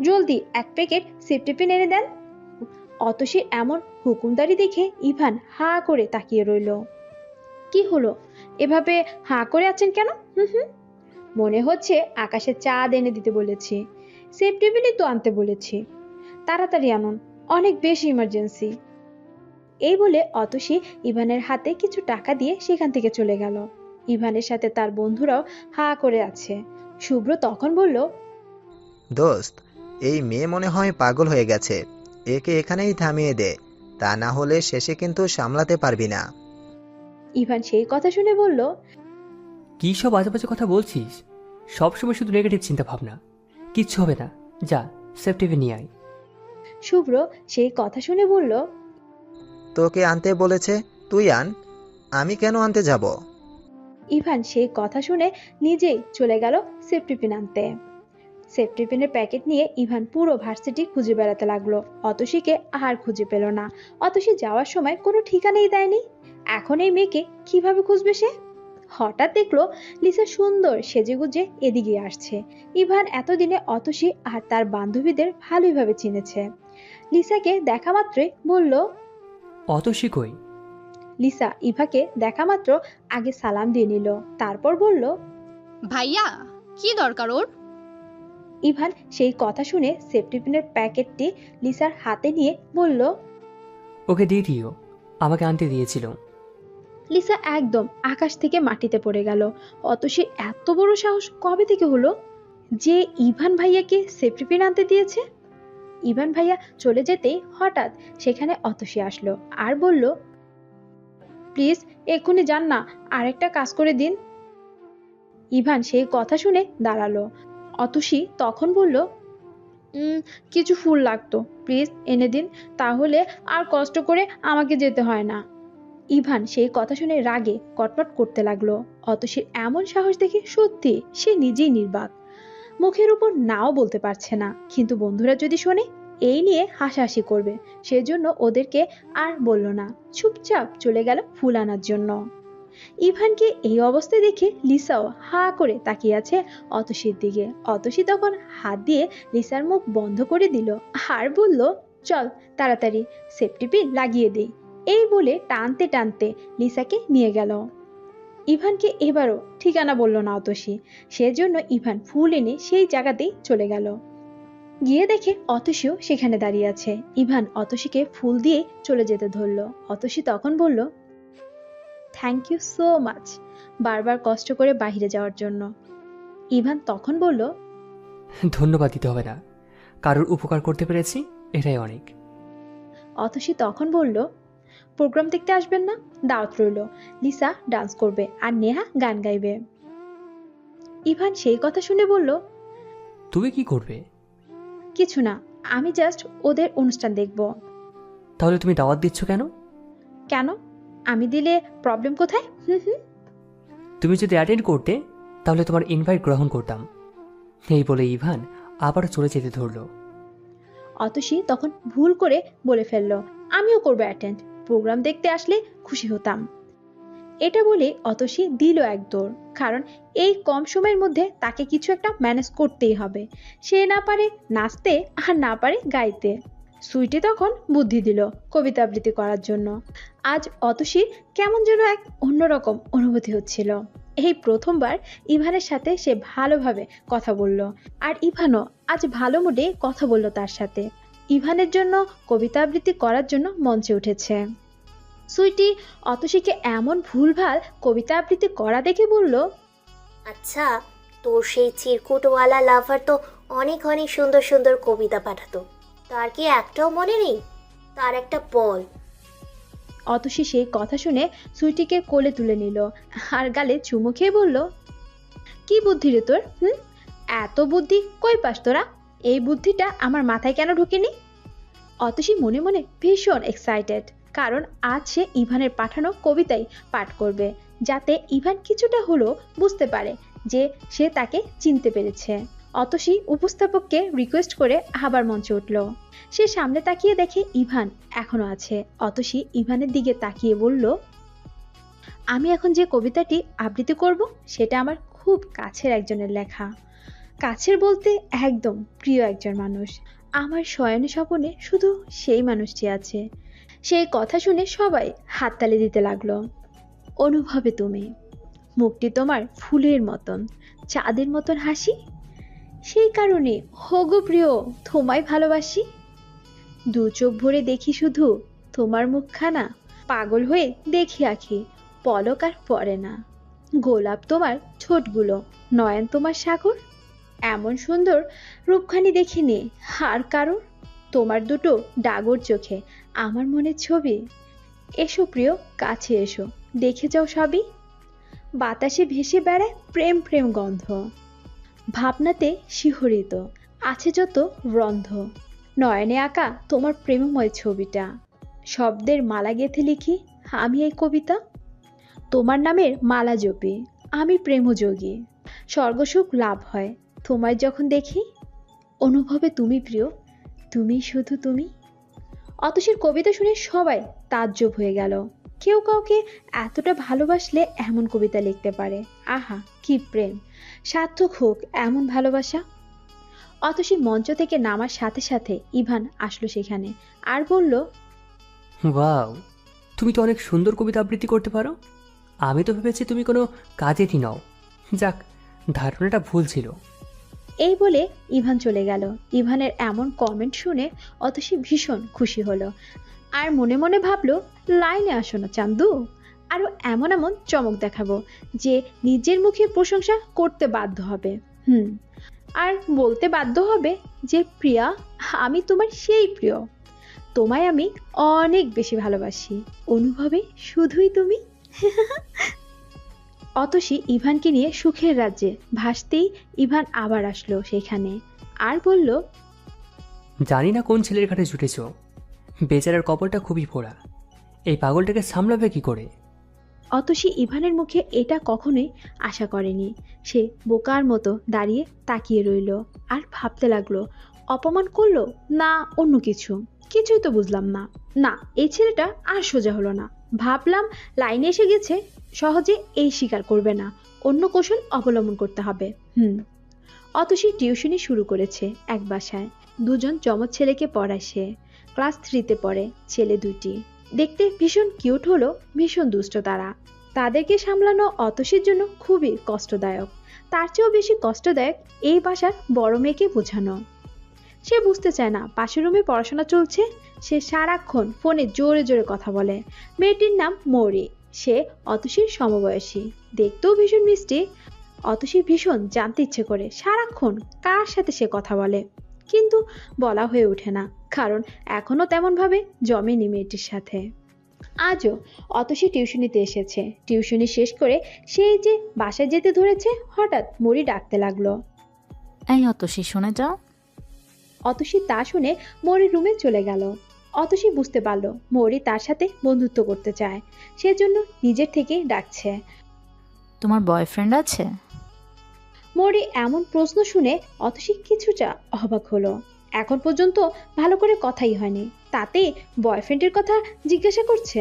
A: জলদি এক প্যাকেট সেফটি পিন এনে দেন। অতসীর এমন হুকুমদারি দেখে ইভান হা করে তাকিয়ে রইল। কি হলো, এভাবে হা করে আছেন কেন? মনে হচ্ছে আকাশে চাঁদ এনে দিতে বলেছি। সেফটি পিনই তো আনতে বলেছি, তাড়াতাড়ি আনুন, অনেক বেশি ইমার্জেন্সি। এই বলে অতসী ইভানের হাতে কিছু টাকা দিয়ে সেখান থেকে চলে গেল। ইভানের সাথে তার বন্ধুরাও হা করে আছে। শুভ্র তখন বলল,
B: দোস্ত, এই মেয়ে মনে হয় পাগল হয়ে গেছে, একে এখানেই থামিয়ে দে, তা না হলে শেষে কিন্তু সামলাতে পারবি না।
A: ইভান সেই কথা শুনে বলল,
I: কী সব বাজে বাজে কথা বলছিস? সবসময় শুধু নেগেটিভ চিন্তা ভাবনা, কিচ্ছু হবে না, যা সেফটিভি নিয়ে আয়।
A: শুভ্র সেই কথা শুনে বলল,
B: তোকে আনতে বলেছে, তুই আন, আমি কেন আনতে যাব?
A: ইভান সেই কথা শুনে নিজেই চলে গেল সেফটি পিন আনতে। সেফটি পিনের প্যাকেট নিয়ে ইভান পুরো ভার্সিটি খুঁজে বেড়াতে লাগলো। অতসীকে আর খুঁজে পেল না। অতসী যাওয়ার সময় কোনো ঠিকানাই দেয়নি। এখন এই মেয়েকে কিভাবে খুঁজবে সে? হঠাৎ দেখলো লিসা সুন্দর সেজেগুজে এদিকে আসছে। ইভান এতদিনে অতসী আর তার বান্ধবীদের ভালোইভাবে চিনেছে। লিসাকে দেখা মাত্রই বলল,
I: অতসী কই?
A: লিসা ইভাকে দেখা মাত্র আগে সালাম দিয়ে নিল, তারপর বলল,
F: ভাইয়া কি দরকার ওর?
A: ইভান সেই কথা শুনে সেফটি পিনের প্যাকেটটি লিসার হাতে নিয়ে বলল,
I: ওকে দিয়ে দিও, আমাকে আনতে দিয়েছিল।
A: লিসা একদম আকাশ থেকে মাটিতে পড়ে গেল। অতসীর এত বড় সাহস কবে থেকে হলো? যে ইভান ভাইয়াকে সেফটি পিন আনতে দিয়েছে। ইভান ভাইয়া চলে যেতেই হঠাৎ সেখানে অতসী আসলো আর বলল, প্লিজ এক্ষুনি যান না, আরেকটা কাজ করে দিন। ইভান সেই কথা শুনে দাঁড়ালো। অতসী তখন বলল, কিছু ফুল লাগতো, প্লিজ এনে দিন, তাহলে আর কষ্ট করে আমাকে যেতে হয় না। ইভান সেই কথা শুনে রাগে কটমট করতে লাগলো। অতসীর এমন সাহস দেখে সত্যি সে নিজেই নির্বাক, মুখের উপর নাও বলতে পারছে না, কিন্তু বন্ধুরা যদি শোনে এই নিয়ে হাসাহাসি করবে, সেজন্য ওদেরকে আর বলল না, চুপচাপ চলে গেল ফুল আনার জন্য। ইভানকে এই অবস্থায় দেখে লিসাও হা করে তাকিয়ে আছে অতসীর দিকে। অতসী তখন হাত দিয়ে লিসার মুখ বন্ধ করে দিল আর বলল, চল তাড়াতাড়ি সেফটি পিন লাগিয়ে দিই। এই বলে টানতে টানতে লিসাকে নিয়ে গেল। ইভানকে এবারও ঠিকানা বলল না অতসী, সেজন্য ইভান ফুল এনে সেই জায়গাতেই চলে গেল। গিয়ে দেখে অতসীও সেখানে দাঁড়িয়ে আছে। ইভান অতসীকে ফুল দিয়ে চলে যেতে ধরল। অতসী তখন বলল, থ্যাংক ইউ সো মাচ বারবার কষ্ট করে বাইরে যাওয়ার জন্য। ইভান তখন বলল,
I: ধন্যবাদ দিতে হবে না, কারোর উপকার করতে পেরেছি এটাই অনেক।
A: অতসী তখন বলল, প্রোগ্রাম দেখতে আসবেন না? দাওয়াত রইল, লিসা ডান্স করবে আর নেহা গান গাইবে। ইভান সেই কথা শুনে বলল,
I: তুমি কি করবে?
A: কিছু না, আমি জাস্ট ওদের অনুষ্ঠান দেখব।
I: তাহলে তুমি দাওয়াত দিচ্ছ কেন?
A: কেন? আমি দিলে প্রবলেম কোথায়?
I: তুমি যদি অ্যাটেন্ড করতে তাহলে তোমার ইনভাইট গ্রহণ করতাম। এই বলে ইভান আবার চলে যেতে ধরল।
A: অতসী তখন ভুল করে বলে ফেলল, আমিও করবো অ্যাটেন্ড, প্রোগ্রাম দেখতে আসলে খুশি হতাম। এটা বলে অতসী দিল এক দৌড়, কারণ এই কম সময়ের মধ্যে তাকে কিছু একটা ম্যানেজ করতেই হবে। সে না পারে নাচতে আর না পারে গাইতে। সুইটি তখন বুদ্ধি দিল কবিতা আবৃত্তি করার জন্য। আজ অতসীর কেমন যেন এক অন্যরকম অনুভূতি হচ্ছিল। এই প্রথমবার ইভানের সাথে সে ভালোভাবে কথা বলল, আর ইভানও আজ ভালো মুডে কথা বলল তার সাথে। ইভানের জন্য কবিতা আবৃত্তি করার জন্য মঞ্চে উঠেছে। সুইটি অতসীকে এমন ভুলভাল কবিতা আবৃত্তি করা দেখে বলল,
L: আচ্ছা, তোর সেই চিরকুটওয়ালা লাভার তো অনেক অনেক সুন্দর সুন্দর কবিতা পাঠাতো, তার কি একটাও মনে নেই? তার একটা বল।
A: অতসী সেই কথা শুনে সুইটিকে কোলে তুলে নিল আর গালে চুমু খেয়ে বলল, কি বুদ্ধি রে তোর? এত বুদ্ধি কই পাস তোরা? এই বুদ্ধিটা আমার মাথায় কেন ঢুকেনি? অতসী মনে মনে ভীষণ এক্সাইটেড, কারণ আজ সে ইভানের পাঠানো কবিতাই পাঠ করবে, যাতে ইভান কিছুটা হলেও বুঝতে পারে যে সে তাকে চিনতে পেরেছে। অতসী উপস্থাপককে রিকোয়েস্ট করে আবার মঞ্চে উঠল। সে সামনে তাকিয়ে দেখে ইভান এখনো আছে। অতসী ইভানের দিকে তাকিয়ে বলল, আমি এখন যে কবিতাটি আবৃত্তি করব সেটা আমার খুব কাছের একজনের লেখা। কাছের বলতে একদম প্রিয় একজন মানুষ। আমার শয়নে স্বপনে শুধু সেই মানুষটি আছে। সেই কথা শুনে সবাই হাততালি দিতে লাগলো। অনুভবে তুমি, মুখটি তোমার ফুলের মতন, চাঁদের মতন হাসি, সেই কারণে হোগো প্রিয় তোমায় ভালোবাসি। দু চোখ ভরে দেখি শুধু তোমার মুখখানা, পাগল হয়ে দেখি আঁখি পলক আর পড়ে না। গোলাপ তোমার ঠোঁটগুলো, নয়ন তোমার সাগর, এমন সুন্দর রূপখানি দেখিনি আর কারোর। তোমার দুটো ডাগর চোখে আমার মনের ছবি। এসো প্রিয় কাছে এসো, দেখে যাও সবই। বাতাসে ভেসে বেড়ায় প্রেম প্রেম গন্ধ, ভাবনাতে শিহরিত আছে যত রন্ধ। নয়নে আঁকা তোমার প্রেমময় ছবিটা, শব্দের মালা গেঁথে লিখি আমি এই কবিতা। তোমার নামের মালা জপি আমি প্রেমযোগী, স্বর্গসুখ লাভ হয় তোমায় যখন দেখি। অনুভবে তুমি প্রিয়, তুমি শুধু তুমি। অতসীর কবিতা শুনে সবাই তাজ্জব হয়ে গেল। কেউ কাউকে এতটা ভালোবাসলে এমন কবিতা লিখতে পারে। আহা কি প্রেম, সার্থক হোক এমন ভালোবাসা। অতসী মঞ্চ থেকে নামার সাথে সাথে ইভান আসলো সেখানে আর বলল,
I: ওয়াও, তুমি তো অনেক সুন্দর কবিতা আবৃত্তি করতে পারো। আমি তো ভেবেছি তুমি কোনো কাজেরই নও। যাক, ধারণাটা ভুল ছিল।
A: এই বলে ইভান চলে গেল। ইভানের এমন কমেন্ট শুনে অতসী ভীষণ খুশি হলো আর মনে মনে ভাবলো, লাইনে আসো না চান্দু, আরো এমন এমন চমক দেখাবো যে নিজের মুখে প্রশংসা করতে বাধ্য হবে। আর বলতে বাধ্য হবে যে প্রিয়া, আমি তোমার সেই প্রিয়। তোমায় আমি অনেক বেশি ভালোবাসি, অনুভবে শুধুই তুমি। অতসী ইভানকে নিয়ে সুখের রাজ্যে ভাসতেই ইভান আবার আসলো সেখানে আর বলল,
I: জানি না কোন ছেলের ঘাটে জুটেছ, বেচারার কপালটা খুবই পোড়া। এই পাগলটাকে সামলাবে কি করে?
A: অতসী ইভানের মুখে এটা কখনোই আশা করেনি। সে বোকার মতো দাঁড়িয়ে তাকিয়ে রইল আর ভাবতে লাগলো, অপমান করলো না অন্য কিছু। কিছুই তো বুঝলাম না। না, এই ছেলেটা আর সোজা হলো না। ভাবলাম লাইনে এসে গেছে, সহজে এই স্বীকার করবে না, অন্য কৌশল অবলম্বন করতে হবে। অতসী টিউশনি শুরু করেছে এক বাসায়। দুজন যমজ ছেলেকে পড়ায় সে। ক্লাস 3-তে পড়ে ছেলে দুটি। দেখতে ভীষণ কিউট হলো, ভীষণ দুষ্ট তারা। তাদেরকে সামলানো অতসীর জন্য খুবই কষ্টদায়ক। তার চেয়েও বেশি কষ্টদায়ক এই বাসার বড় মেয়েকে বোঝানো। সে বুঝতে চায় না পাশের রুমে পড়াশোনা চলছে। সে সারাক্ষণ ফোনে জোরে জোরে কথা বলে। মেয়েটির নাম মৌরি। সে অতসীর সমবয়সী, দেখতেও ভীষণ মিষ্টি। অতসীর ভীষণ জানতে ইচ্ছে করে সারাক্ষণ কার সাথে সে কথা বলে, কিন্তু বলা হয়ে ওঠে না, কারণ এখনো তেমনভাবে জমেনি মেয়েটির সাথে। আজও অতসী টিউশনিতে এসেছে। টিউশনি শেষ করে সেই যে বাসায় যেতে ধরেছে, হঠাৎ মৌরি ডাকতে লাগলো,
M: এই অতসী শুনে যাও।
A: অতসী তা শুনে মৌরির রুমে চলে গেল। অতসী বুঝতে পারল মৌরি তার সাথে বন্ধুত্ব করতে চায়, সেজন্য নিজের থেকেই ডাকছে।
M: তোমার বয়ফ্রেন্ড আছে?
A: মৌরি এমন প্রশ্ন শুনে অতসী কিছুটা অবাক হলো। এখন পর্যন্ত ভালো করে কথাই হয়নি, তাতে বয়ফ্রেন্ডের কথা জিজ্ঞাসা করছে।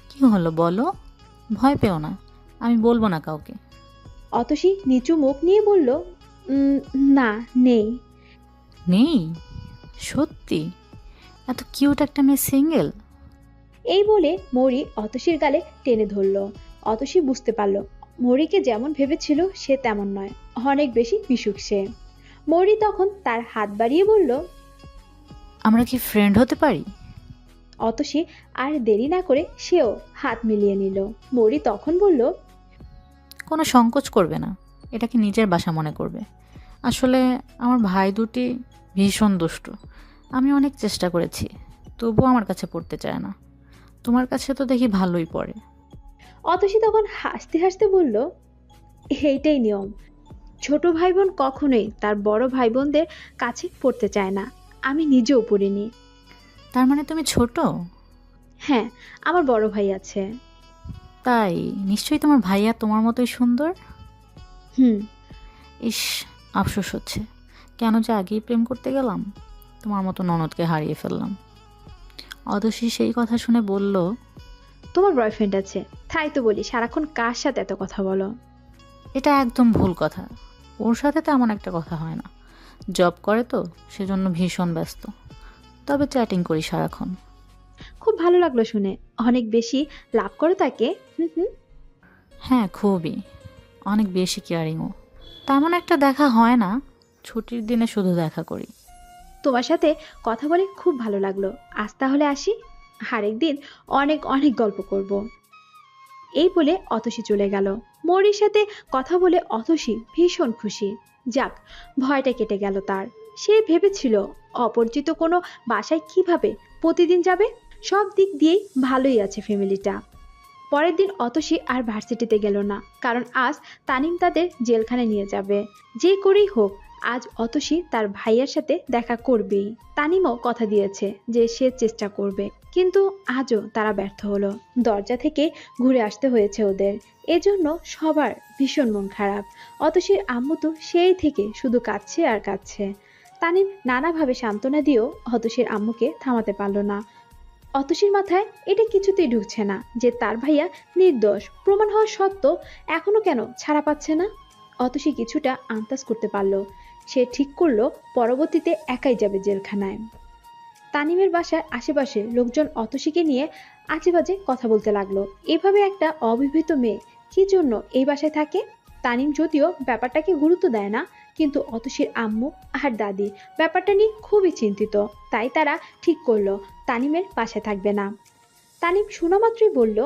M: কি হলো বলো, ভয় পেও না, আমি বলবো না কাউকে।
A: অতসী নিচু মুখ নিয়ে বলল, না, নেই।
M: নেই? সত্যি? এত কিউট একটা মেয়ে সিঙ্গেল?
A: এই বলে মৌরি অতসীর গালে টেনে ধরল। অতসী বুঝতে পারল মৌরিকে যেমন ভেবেছিল সে তেমন নয়, অনেক বেশি মিশুক সে। মৌরি তখন তার হাত বাড়িয়ে বলল,
M: আমরা কি ফ্রেন্ড হতে পারি?
A: অতসী আর দেরি না করে সেও হাত মিলিয়ে নিল। মৌরি তখন বলল,
M: কোনো সংকোচ করবে না, এটাকে নিজের বাসা মনে করবে। আসলে আমার ভাই দুটি ভীষণ দুষ্ট। আমি অনেক চেষ্টা করেছি, তবুও আমার কাছে পড়তে চায় না। তোমার কাছে তো দেখি ভালোই পড়ে।
A: অতসী তখন হাসতে হাসতে বলল, এইটাই নিয়ম। ছোট ভাই বোন কখনোই তার বড় ভাই বোনদের কাছে পড়তে চায় না। আমি নিজেও পড়িনি।
M: তার মানে তুমি ছোট?
A: হ্যাঁ, আমার বড় ভাই আছে।
M: তাই নিশ্চয়ই তোমার ভাইয়া তোমার মতোই সুন্দর। ইস, আফসোস হচ্ছে, কেন যে আগেই প্রেম করতে গেলাম, তোমার মতো ননদকে হারিয়ে ফেললাম। অতসী সেই কথা শুনে বলল,
A: তোমার বয়ফ্রেন্ড আছে, তাই তো বলি সারাক্ষণ কার সাথে এত কথা বলো।
M: এটা একদম ভুল কথা। ওর সাথে তেমন একটা কথা হয় না, জব করে তো সেজন্য ভীষণ ব্যস্ত, তবে চ্যাটিং করি সারাক্ষণ।
A: খুব ভালো লাগলো শুনে। অনেক বেশি লাভ করো তাকে?
M: হ্যাঁ, খুবই, অনেক বেশি কেয়ারিংও। তেমন একটা দেখা হয় না, ছুটির দিনে শুধু দেখা করি।
A: তোমার সাথে কথা বলে খুব ভালো লাগলো। আজ তাহলে আসি, আরেকদিন অনেক অনেক গল্প করব। এই বলে অতসী চলে গেল। মৌরির সাথে কথা বলে অতসী ভীষণ খুশি। যাক, ভয়টা কেটে গেল তার। সে ভেবেছিল অপরিচিত কোনো বাসায় কিভাবে প্রতিদিন যাবে। সব দিক দিয়েই ভালোই আছে ফ্যামিলিটা। পরের দিন অতসী আর ভার্সিটিতে গেল না, কারণ আজ তানিম তাদের জেলখানায় নিয়ে যাবে। যে করেই হোক আজ অতসী তার ভাইয়ার সাথে দেখা করবেই। তানিমও কথা দিয়েছে যে সে চেষ্টা করবে, কিন্তু আজও তারা ব্যর্থ হলো। দরজা থেকে ঘুরে আসতে হয়েছে ওদের। এজন্য সবার ভীষণ মন খারাপ। অতসীর আম্মু তো সেই থেকে শুধু কাঁদছে আর কাঁদছে। তানিম নানাভাবে সান্ত্বনা দিয়েও অতসীর আম্মুকে থামাতে পারল না। অতসীর মাথায় এটা কিছুতেই ঢুকছে না যে তার ভাইয়া নির্দোষ প্রমাণ হওয়া সত্ত্বেও এখনো কেন ছাড়া পাচ্ছে না। অতসী কিছুটা আন্দাজ করতে পারলো। সে ঠিক করলো পরবর্তীতে একাই যাবে জেলখানায়। তানিমের বাসার আশেপাশে লোকজন অতসীকে নিয়ে আজেবাজে কথা বলতে লাগলো। এভাবে একটা অবিবাহিত মেয়ে কি জন্য এই বাসায় থাকে? তানিম যদিও ব্যাপারটাকে গুরুত্ব দেয় না, কিন্তু অতসীর আম্মু আর দাদি ব্যাপারটা নিয়ে খুবই চিন্তিত। তাই তারা ঠিক করলো তানিমের বাসায় থাকবে না। তানিম শোনা মাত্রই বলল,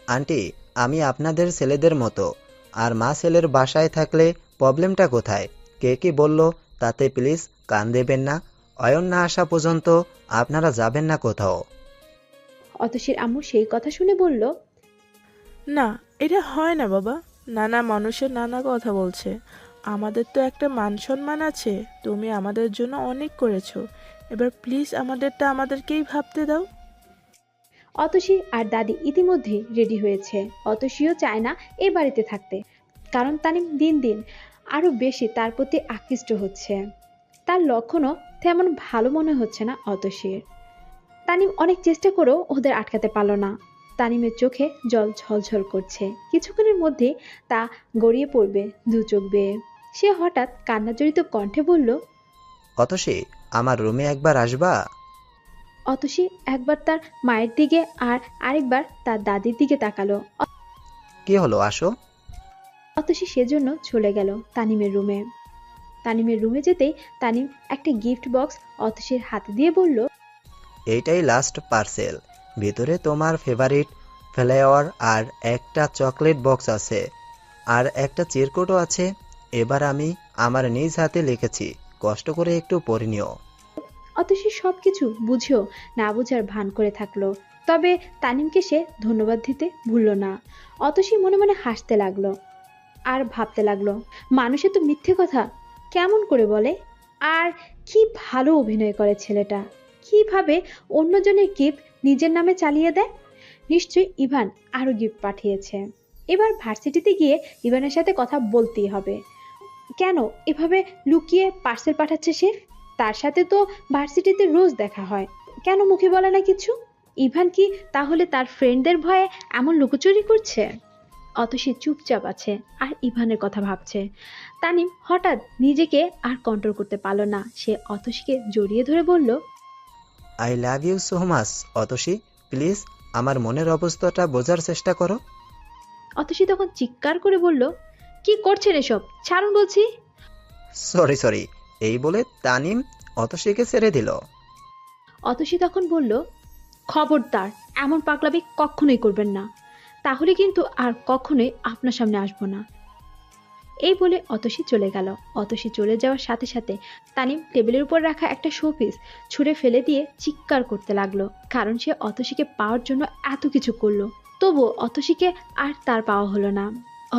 B: আন্টি, আমি আপনাদের ছেলেদের মতো, আর মা ছেলের বাসায় থাকলে প্রবলেমটা কোথায়? কে কি বলল তাতে প্লিজ কান দেবেন না। অয়ন না আসা পর্যন্ত আপনারা যাবেন না কোথাও।
A: অতসীর আম্মু সেই কথা শুনে বলল,
C: না, এটা হয় না বাবা। নানা মানুষের নানা কথা বলছে। আমাদের তো একটা মান সম্মান আছে। তুমি আমাদের জন্য অনেক করেছো, এবার প্লিজ আমাদেরটা আমাদেরকেই ভাবতে দাও।
A: অতসী আর দাদি ইতিমধ্যে রেডি হয়েছে। অতসীও চায় না এ বাড়িতে থাকতে, কারণ তানিম দিন দিন আরো বেশি তার প্রতি আকৃষ্ট হচ্ছে। তার লক্ষণও তেমন ভালো মনে হচ্ছে না অতসীর। তানিম অনেক চেষ্টা করেও ওদের আটকাতে পারল না। তানিমের চোখে জল ঝলঝল করছে। কিছুক্ষণের মধ্যে তা গড়িয়ে পড়বে দু চোখ বেয়ে। সে হঠাৎ কান্নাজড়িত কণ্ঠে বলল,
B: অতসী, আমার রুমে একবার আসবা?
A: অতসী একবার তার মায়ের দিকে আর আরেকবার তার দাদির দিকে তাকালো।
B: কি হলো, আসো।
A: অতসী সেজন্য চলে গেল তানিমের রুমে। তানিমের রুমে যেতেই তানিম একটা গিফট বক্স অতসীর হাতে দিয়ে বলল,
B: এইটাই লাস্ট পার্সেল। ভিতরে তোমার ফেভারিট ফ্লেভার আর একটা চকলেট বক্স আছে, আর একটা চিরকুটও আছে। এবার আমি আমার নিজ হাতে লিখেছি, কষ্ট করে একটু পড়ে নিও।
A: অতসী সবকিছু বুঝেও না বুঝার ভান করে থাকলো। তবে তানিমকে সে ধন্যবাদ দিতে ভুলল না। অতসী মনে মনে হাসতে লাগলো আর ভাবতে লাগলো, মানুষে তো মিথ্যে কথা কেমন করে বলে। আর কি ভালো অভিনয় করে ছেলেটা, কিভাবে অন্যজনের গিফট নিজের নামে চালিয়ে দেয়। নিশ্চয়ই ইভান আরো গিফট পাঠিয়েছে। এবার ভার্সিটিতে গিয়ে ইভানের সাথে কথা বলতেই হবে। কেন এভাবে লুকিয়ে পার্সেল পাঠাচ্ছে সে? তার সাথে তো ভার্সিটিতে রোজ দেখা হয়, কেন মুখে বলে না কিছু? ইভান কি তাহলে তার ফ্রেন্ডদের ভয়ে এমন লুকোচুরি করছে? অতসী চুপচাপ আছে আর ইভানের কথা ভাবছে। তানিম হঠাৎ নিজেকে আর কন্ট্রোল করতে পারল না। সে অতসীকে জড়িয়ে ধরে বলল,
B: I love you so much Atasi, please আমার মনের অবস্থাটা বোঝার চেষ্টা করো।
A: অতসী তখন চিৎকার করে বলল, কি করছেন এসব, ছাড়ুন বলছি।
B: সরি। এই বলে তানিম অতসীকে ছেড়ে দিল।
A: অতসী তখন বলল, খবরদার এমন পাগলামি কখনোই করবেন না, তাহলে কিন্তু আর কখনোই আপনার সামনে আসবো না। এই বলে অতসী চলে গেল। অতসী চলে যাওয়ার সাথে সাথে তানিম টেবিলের উপর রাখা একটা শোপিস ছুঁড়ে ফেলে দিয়ে চিৎকার করতে লাগলো, কারণ সে অতসীকে পাওয়ার জন্য এত কিছু করলো, তবুও অতসীকে আর তার পাওয়া হলো না।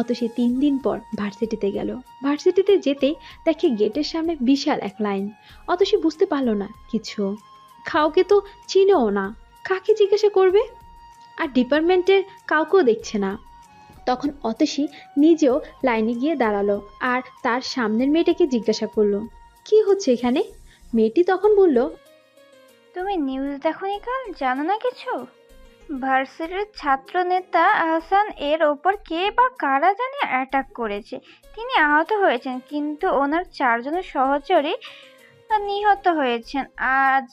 A: অতসী 3 দিন পর ভার্সিটিতে গেল। ভার্সিটিতে যেতেই দেখে গেটের সামনে বিশাল এক লাইন। অতসী বুঝতে পারল না কিছু। কাউকে তো চিনেও না, কাকে জিজ্ঞাসা করবে? আর ডিপার্টমেন্টের কাউকেও দেখছে না। তখন অতসী নিজেও লাইনে গিয়ে দাঁড়ালো আর তার সামনের মেয়েটাকে জিজ্ঞাসা করলো, কি হচ্ছে এখানে? মেয়েটি তখন বলল,
N: তুমি নিউজ দেখোনি কাল, জানো না কিছু? ভার্সিটির ছাত্র নেতা আহসান এর ওপর কে বা কারা জানি অ্যাটাক করেছে। তিনি আহত হয়েছেন, কিন্তু ওনার 4 জনের সহচরী নিহত হয়েছেন। আজ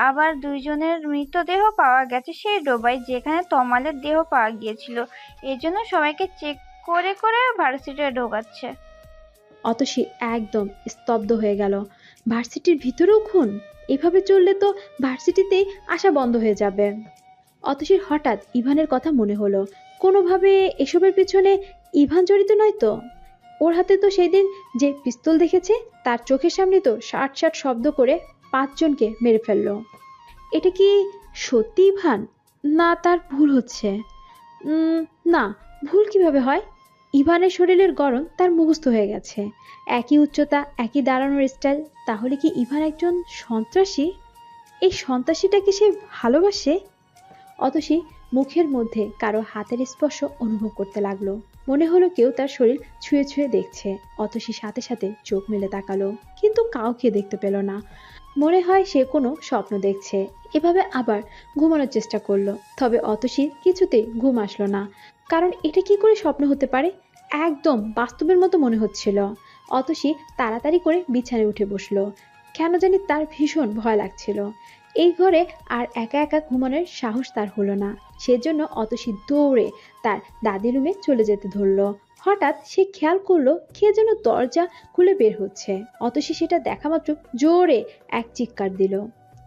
N: আবার 2 জনের মৃতদেহ পাওয়া গেছে সেই ডোবায় যেখানে তমালের দেহ পাওয়া গিয়েছিল। এই জন্য সবাইকে চেক করে করে ভার্সিটিতে ঢোকাচ্ছে।
A: অতসী একদম স্তব্ধ হয়ে গেল। ভার্সিটির ভিতরেও খুন? এভাবে চললে তো ভার্সিটিতেই আসা বন্ধ হয়ে যাবে। অতসীর হঠাৎ ইভানের কথা মনে হলো। কোনোভাবে এসবের পিছনে ইভান জড়িত নয় তো? ওর হাতে তো সেই দিন যে পিস্তল দেখেছে, তার চোখের সামনে তো শাট শাট শব্দ করে 5 জনকে মেরে ফেললো। এটা কি সত্যি ইভান, না তার ভুল হচ্ছে? না, ভুল কিভাবে হয়? ইভানের শরীরের গড়ন তার মুখস্থ হয়ে গেছে। একই উচ্চতা, একই দাঁড়ানোর স্টাইল। তাহলে কি ইভান একজন সন্ত্রাসী? এই সন্ত্রাসীটাকে সে ভালোবাসে? অতসী মুখের মধ্যে কারো হাতের স্পর্শ অনুভব করতে লাগলো। মনে হলো কেউ তার শরীর ছুঁয়ে ছুঁয়ে দেখছে। অতসী সাথে সাথে চোখ মেলে তাকালো, কিন্তু কাউকে দেখতে পেল না। মনে হয় সে কোনো স্বপ্ন দেখছে। এভাবে আবার ঘুমানোর চেষ্টা করলো, তবে অতসীর কিছুতেই ঘুম আসলো না। কারণ এটা কি করে স্বপ্ন হতে পারে? একদম বাস্তবের মতো মনে হচ্ছিল। অতসী তাড়াতাড়ি করে বিছানায় উঠে বসলো। কেন জানি তার ভীষণ ভয় লাগছিল। এই ঘরে আর একা একা ঘুমানোর সাহস তার হলো না। সেজন্য অতসী দৌড়ে তার দাদির রুমে চলে যেতে ধরলো। হঠাৎ সে খেয়াল করলো কে যেন দরজা খুলে বের হচ্ছে। অতসী সেটা দেখা মাত্র জোরে এক চিৎকার দিল।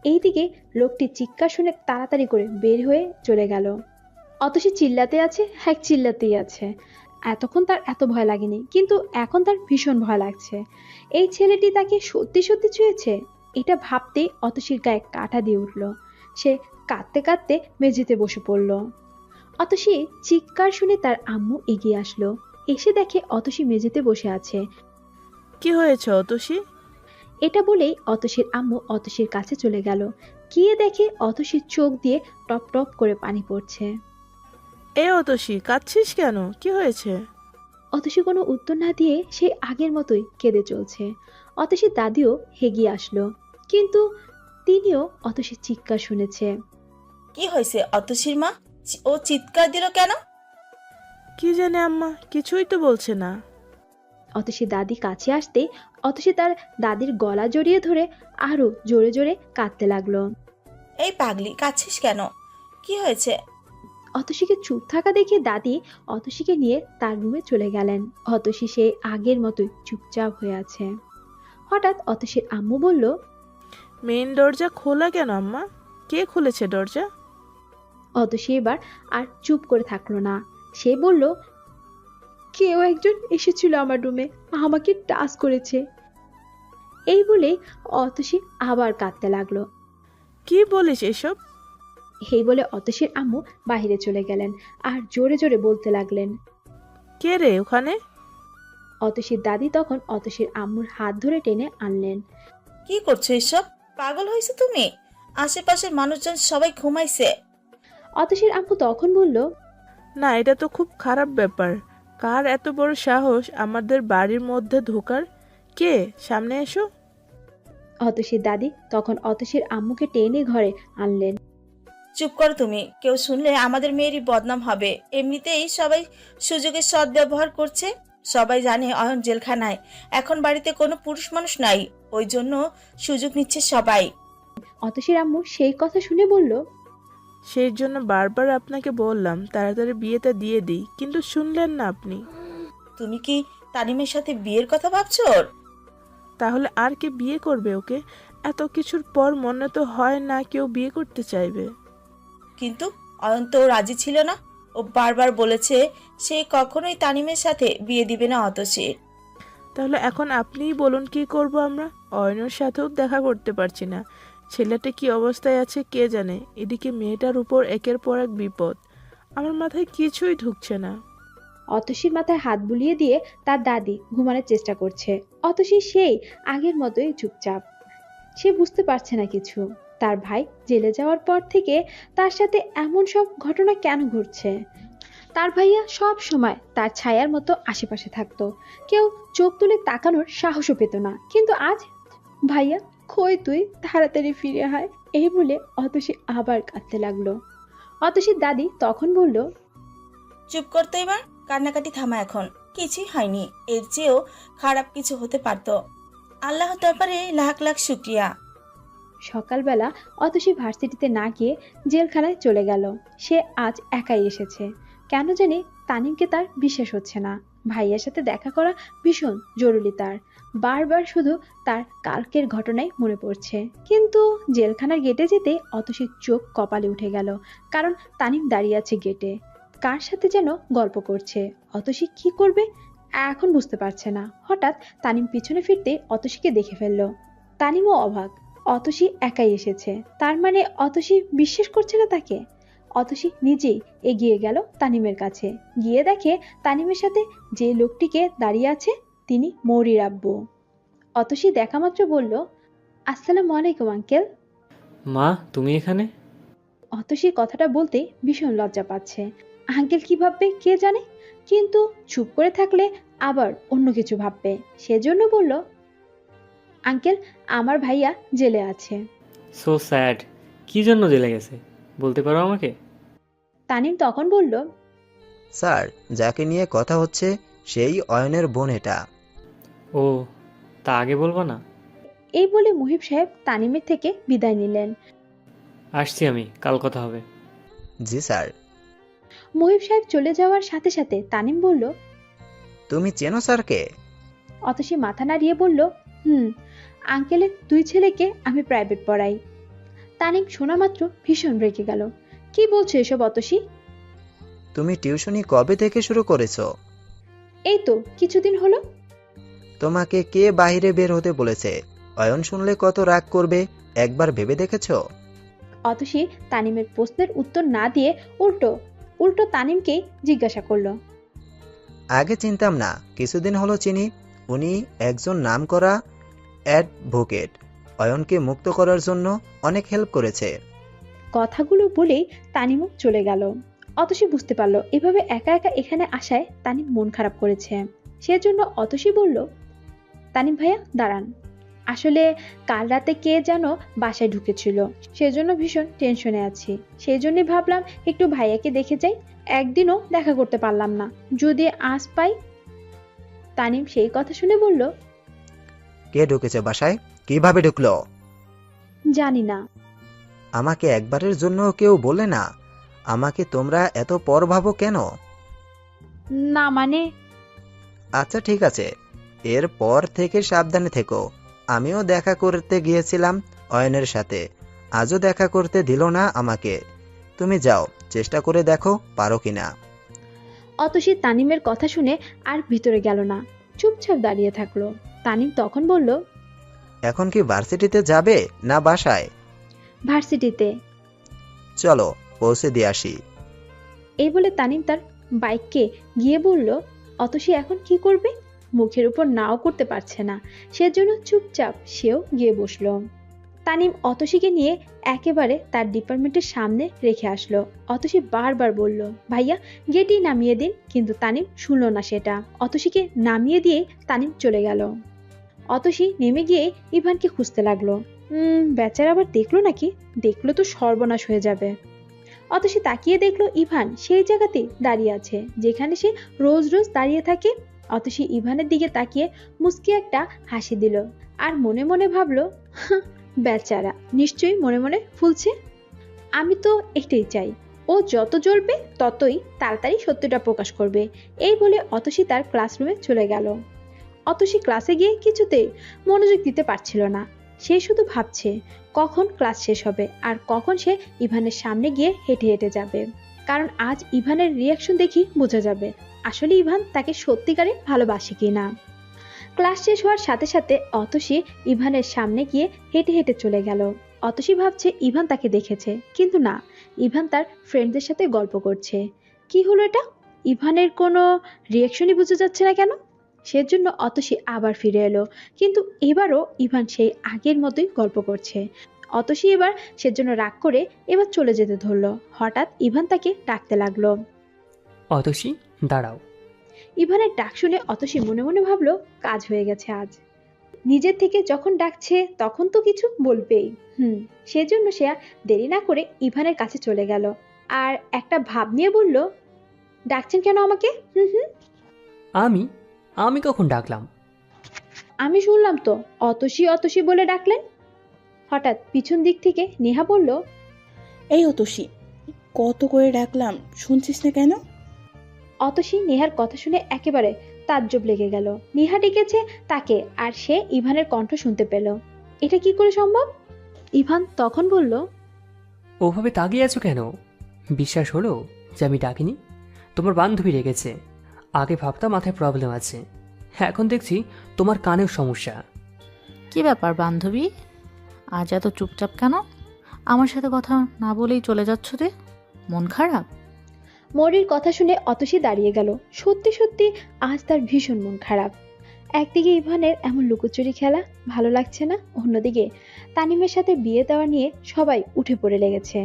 A: এইদিকে লোকটি চিৎকার শুনে তাড়াতাড়ি করে বের হয়ে চলে গেল। অতসী চিল্লাতে আছে, চিল্লাতেই আছে। এতক্ষণ তার এত ভয় লাগেনি, কিন্তু এখন তার ভীষণ ভয় লাগছে। এই ছেলেটি তাকে সত্যি সত্যি ছুঁয়েছে, এটা ভাবতেই অতসীর গায়ে কাঁটা দিয়ে উঠল। সে কাঁদতে কাঁদতে মেঝেতে বসে পড়ল। অতসী চিৎকার শুনে তার আম্মু এগিয়ে আসলো। এসে দেখে অতসী মেঝেতে বসে আছে।
C: কি হয়েছে অতসী?
A: এটা বলেই অতসীর আম্মু অতসীর কাছে চলে গেল। গিয়ে দেখে অতসীর চোখ দিয়ে টপ টপ করে পানি পড়ছে।
C: এ অতসী, কাঁদছিস কেন? কি হয়েছে?
A: অতসী কোনো উত্তর না দিয়ে সেই আগের মতোই কেঁদে চলছে। অতসীর দাদিও হেগিয়ে আসলো, কিন্তু তিনিও অতসীর চিৎকার শুনেছে।
D: কি হয়েছে অতসীর মা? ও চিৎকার দিল কেন?
C: কি জানে আম্মা, কিছুই তো বলছে না।
A: অতসীর দাদি কাছে আসতেই অতসী তার দাদির গলা জড়িয়ে ধরে আরো জোরে জোরে কাঁদতে লাগলো।
D: এই পাগলি, কাঁদছিস কেন? কি হয়েছে?
A: অতসীকে চুপ থাকা দেখে দাদি অতসীকে নিয়ে তার রুমে চলে গেলেন। অতসী সেই আগের মতোই চুপচাপ হয়ে আছে। হঠাৎ অতসীর আম্মু বলল,
C: মেইন দরজা খোলা কেন আম্মা? কে খুলেছে দরজা?
A: অতসী এবার আর চুপ করে থাকলো না। সে বলল, কেউ একজন এসেছিল আমার রুমে, আমাকে টাচ করেছে। এই বলে অতসী আবার কাঁদতে লাগলো।
C: কি বলিস এসব?
A: এই বলে অতসীর আম্মু বাইরে চলে গেলেন আর জোরে জোরে বলতে লাগলেন,
C: কে রে ওখানে?
A: অতসীর দাদি তখন অতসীর আম্মুর হাত ধরে টেনে আনলেন।
D: কি করছো এসব? পাগল হয়েছে তুমি? আশেপাশের মানুষজন সবাই ঘুমাইছে।
A: অতসীর আম্মু তখন বলল,
C: না, এটা তো খুব খারাপ ব্যাপার। কার এত বড় সাহস আমাদের বাড়ির মধ্যে ঢোকার? কে? সামনে এসো।
A: অতসীর দাদি তখন অতসীর আম্মুকে টেনে ঘরে আনলেন।
D: চুপ করো তুমি, কেউ শুনলে আমাদের মেয়েরই বদনাম হবে। এমনিতেই সবাই সুযোগের সদ্ব্যবহার করছে। সবাই জানে অয়ন জেলখানায়, এখন বাড়িতে কোনো পুরুষ মানুষ নাই, ওই জন্য সুযোগ নিচ্ছে সবাই।
A: অতসীর আম্মু সেই কথা শুনে বলল,
C: সেই জন্য বারবার আপনাকে বললাম তাড়াতাড়ি বিয়েটা দিয়ে দিই, কিন্তু শুনলেন না আপনি।
D: তুমি কি তানিমের সাথে বিয়ের কথা ভাবছো?
C: তাহলে আর কে বিয়ে করবে ওকে? এত কিছুর পর মনে তো হয় না কেউ বিয়ে করতে চাইবে।
D: কিন্তু অয়ন তো রাজি ছিল না। ও বারবার বলেছে সে কখনোই তানিমের সাথে বিয়ে দিবে না অতসীর।
C: তাহলে এখন আপনিই বলুন কি করব আমরা? অয়নের সাথেও দেখা করতে পারছি না। ছেলেটা কি অবস্থায় আছে কে জানে। এদিকে মেয়েটার উপর একের পর এক বিপদ। আমার মাথায় কিছুই ঢুকছে না।
A: অতসীর মাথায় হাত বুলিয়ে দিয়ে তার দাদি ঘুমানোর চেষ্টা করছে। অতসী সেই আগের মতোই চুপচাপ। সে বুঝতে পারছে না কিছু। তার ভাই জেলে যাওয়ার পর থেকে তার সাথে এমন সব ঘটনা কেন ঘটছে। তার ভাইয়া সব সময় তার ছায়ার মতো আশেপাশে থাকতো, কেউ চোখ তুলে তাকানোর সাহসও পেত না। কিন্তু আজ, ভাইয়া কই তুই, তাড়াতাড়ি ফিরে আয়, এই বলে অতসী আবার কাঁদতে লাগলো। অতসীর দাদি তখন বলল,
D: চুপ করতে, এবার কান্নাকাটি থামা। এখন কিছুই হয়নি, এর চেয়েও খারাপ কিছু হতে পারতো। আল্লাহ দরবারে লাখ লাখ শুকরিয়া।
A: সকালবেলা অতসী ভার্সিটিতে না গিয়ে জেলখানায় চলে গেল। সে আজ একাই এসেছে। কেন জানি তানিমকে তার বিশ্বাস হচ্ছে না। ভাইয়ের সাথে দেখা করা ভীষণ জরুরি তার। বারবার শুধু তার কালকের ঘটনাই মনে পড়ছে। কিন্তু জেলখানার গেটে যেতে অতসীর চোখ কপালে উঠে গেল, কারণ তানিম দাঁড়িয়ে আছে গেটে, কার সাথে যেন গল্প করছে। অতসী কি করবে এখন বুঝতে পারছে না। হঠাৎ তানিম পিছনে ফিরতে অতসীকে দেখে ফেলল। তানিমও অবাক, অতসী একাই এসেছে, তার মানে অতসী বিশ্বাস করছে না তাকে। অতসী নিজেই এগিয়ে গেল তানিমের কাছে, গিয়ে দেখে তানিমের সাথে যে লোকটিকে দাঁড়িয়ে আছে তিনি মৌরির আব্বু। অতসী দেখা মাত্র বলল, আসসালামু আলাইকুম আঙ্কেল।
J: মা, তুমি এখানে?
A: অতসী কথাটা বলতে ভীষণ লজ্জা পাচ্ছে। আঙ্কেল কি ভাববে কে জানে, কিন্তু চুপ করে থাকলে আবার অন্য কিছু ভাববে। সেজন্য বলল, আঙ্কেল আমার ভাইয়া জেলে আছে।
J: So sad. কি জন্য জেলে গেছে বলতে পারো আমাকে?
A: তানিম তখন বলল,
B: স্যার, যাকে নিয়ে কথা হচ্ছে সেই অয়নের বোন এটা।
J: ও, তা আগে বলবো না?
A: এই বলে মুহিব সাহেব তানিমের থেকে বিদায় নিলেন।
J: আসছি আমি, কাল কথা হবে।
B: জি স্যার।
A: মুহিব সাহেব চলে যাওয়ার সাথে সাথে তানিম বলল,
B: তুমি চেনো স্যারকে?
A: অতসী মাথা নাড়িয়ে বলল, আঙ্কেলের 2 ছেলেকে আমি প্রাইভেট পড়াই। তানিম শোনা মাত্র ভীষণ রেগে গেল। কি বলছো এসব অতসী?
B: তুমি টিউশনি কবে থেকে শুরু করেছো?
A: এই তো কিছুদিন হলো।
B: তোমাকে কে বাইরে বের হতে বলেছে? অয়ন শুনলে কত রাগ করবে, একবার ভেবে দেখেছো?
A: অতসী তানিমের প্রশ্নের উত্তর না দিয়ে উল্টো উল্টো তানিমকেই জিজ্ঞাসা করলো।
B: আগে চিনতাম না, কিছুদিন হলো চিনি। উনি একজন নামকরা অ্যাডভোকেট, অয়নকে মুক্ত করার জন্য অনেক হেল্প করেছে।
A: কথাগুলো বলেই তানিমও চলে গেল। অতসী বুঝতে পারলো এভাবে একা একা এখানে আসায় তানিম মন খারাপ করেছে। সেজন্য অতসী বলল, তানিম ভাইয়া দাঁড়ান, আসলে কাল রাতে কে যেন বাসায় ঢুকেছিল, সেজন্য ভীষণ টেনশনে আছি। সেই জন্যই ভাবলাম একটু ভাইয়াকে দেখে যাই, একদিনও দেখা করতে পারলাম না, যদি আজ পাই। তানিম সেই কথা শুনে বলল,
B: কে ঢুকেছে বাসায়? কিভাবে ঢুকলো?
A: জানি না।
B: আমাকে একবারের জন্য কেউ বলে না? আমাকে তোমরা এত পর ভাবো কেন?
A: না মানে
B: আচ্ছা ঠিক আছে, এরপর থেকে সাবধানে থেকো। আমিও দেখা করতে গিয়েছিলাম অয়নের সাথে, আজও দেখা করতে দিল না আমাকে। তুমি যাও, চেষ্টা করে দেখো পারো কিনা।
A: অতসী তানিমের কথা শুনে আর ভিতরে গেল না, চুপচাপ দাঁড়িয়ে থাকলো। তানিম তখন বলল,
B: এখন কি ভার্সিটিতে যাবে না বাসায়?
A: ভার্সিটিতে।
B: চলো পৌঁছে দিয়ে আসি।
A: এই বলে তানিম তার বাইককে গিয়ে বলল, অতসী এখন কি করবে? মুখের উপর নাও করতে পারছে না, সেজন্য চুপচাপ সেও গিয়ে বসলো। তানিম অতসীকে নিয়ে একেবারে তার ডিপার্টমেন্টের সামনে রেখে আসলো। অতসী বারবার বলল, ভাইয়া গেটই নামিয়ে দিন, কিন্তু তানিম শুনলো না সেটা। অতসীকে নামিয়ে দিয়ে তানিম চলে গেল। অতসী নেমে গিয়ে ইভানকে খুঁজতে লাগলো। বেচারা আবার দেখলো নাকি? দেখলো তো সর্বনাশ হয়ে যাবে। অতসী তাকিয়ে দেখলো ইভান সেই জায়গাতেই দাঁড়িয়ে আছে যেখানে সে রোজ রোজ দাঁড়িয়ে থাকে। অতসী ইভানের দিকে তাকিয়ে মুস্কি একটা হাসি দিল আর মনে মনে ভাবলো, বেচারা নিশ্চয়ই মনে মনে ফুলছে। আমি তো এটাই চাই, ও যত জ্বলবে ততই তাড়াতাড়ি সত্যটা প্রকাশ করবে। এই বলে অতসী তার ক্লাসরুমে চলে গেল। অতসী ক্লাসে গিয়ে কিছুতেই মনোযোগ দিতে পারছিল না। সে শুধু ভাবছে কখন ক্লাস শেষ হবে আর কখন সে ইভানের সামনে গিয়ে হেঁটে হেঁটে যাবে, কারণ আজ ইভানের রিয়াকশন দেখি বোঝা যাবে আসলে ইভান তাকে সত্যিকারে ভালোবাসে কিনা। ক্লাস শেষ হওয়ার সাথে সাথে অতসী ইভানের সামনে গিয়ে হেঁটে হেঁটে চলে গেল। অতসী ভাবছে ইভান তাকে দেখেছে, কিন্তু না, ইভান তার ফ্রেন্ডদের সাথে গল্প করছে। কি হলো এটা? ইভানের কোনো রিয়াকশনই বোঝা যাচ্ছে না কেন? সেজন্য অতসী আবার ফিরে এলো, কিন্তু এবারও ইভান সেই আগের মতোই গল্প করছে। অতসী এবার সেজন্য রাগ করে এবার চলে যেতে ধরলো। হঠাৎ ইভান তাকে ডাকতে লাগলো,
I: অতসী দাঁড়াও।
A: ইভানের ডাক শুনে অতসী মনে মনে ভাবলো কাজ হয়ে গেছে আজ। নিজের থেকে যখন ডাকছে তখন তো কিছু বলবেই। সেজন্য সে আর দেরি না করে ইভানের কাছে চলে গেল আর একটা ভাব নিয়ে বলল, ডাকছেন কেন আমাকে?
I: আমি আমি কখন ডাকলাম?
A: আমি শুনলাম তো অতসী অতসী বলে ডাকলেন। হঠাৎ পিছন দিক থেকে নেহা বলল,
O: এই অতসী, কত করে ডাকলাম, শুনছিস না কেন?
A: অতসী নেহার কথা শুনে একেবারে তাজ্জব লেগে গেল। নেহা ডেকেছে তাকে আর সে ইভানের কণ্ঠ শুনতে পেল। এটা কি করে সম্ভব? ইভান তখন বলল,
I: ওভাবে তাকিয়ে আছো কেন? বিশ্বাস হলো যে আমি ডাকিনি? তোমার বান্ধবী রেগেছে। আগে ভাবতাম মাথায় প্রবলেম আছে, এখন দেখছি তোমার কানেও সমস্যা।
M: কি ব্যাপার বান্ধবী, আজ এত চুপচাপ কেন? আমার সাথে কথা না বলেই চলে যাচ্ছ যে, মন খারাপ?
A: মরির কথা শুনে অতসী দাঁড়িয়ে গেল। সত্যি সত্যি আজ তার ভীষণ মন খারাপ। একদিকে ইভানের এমন লুকোচুরি খেলা ভালো লাগছে না, অন্যদিকে তানিমের সাথে বিয়ে দেওয়া নিয়ে সবাই উঠে পড়ে লেগেছে।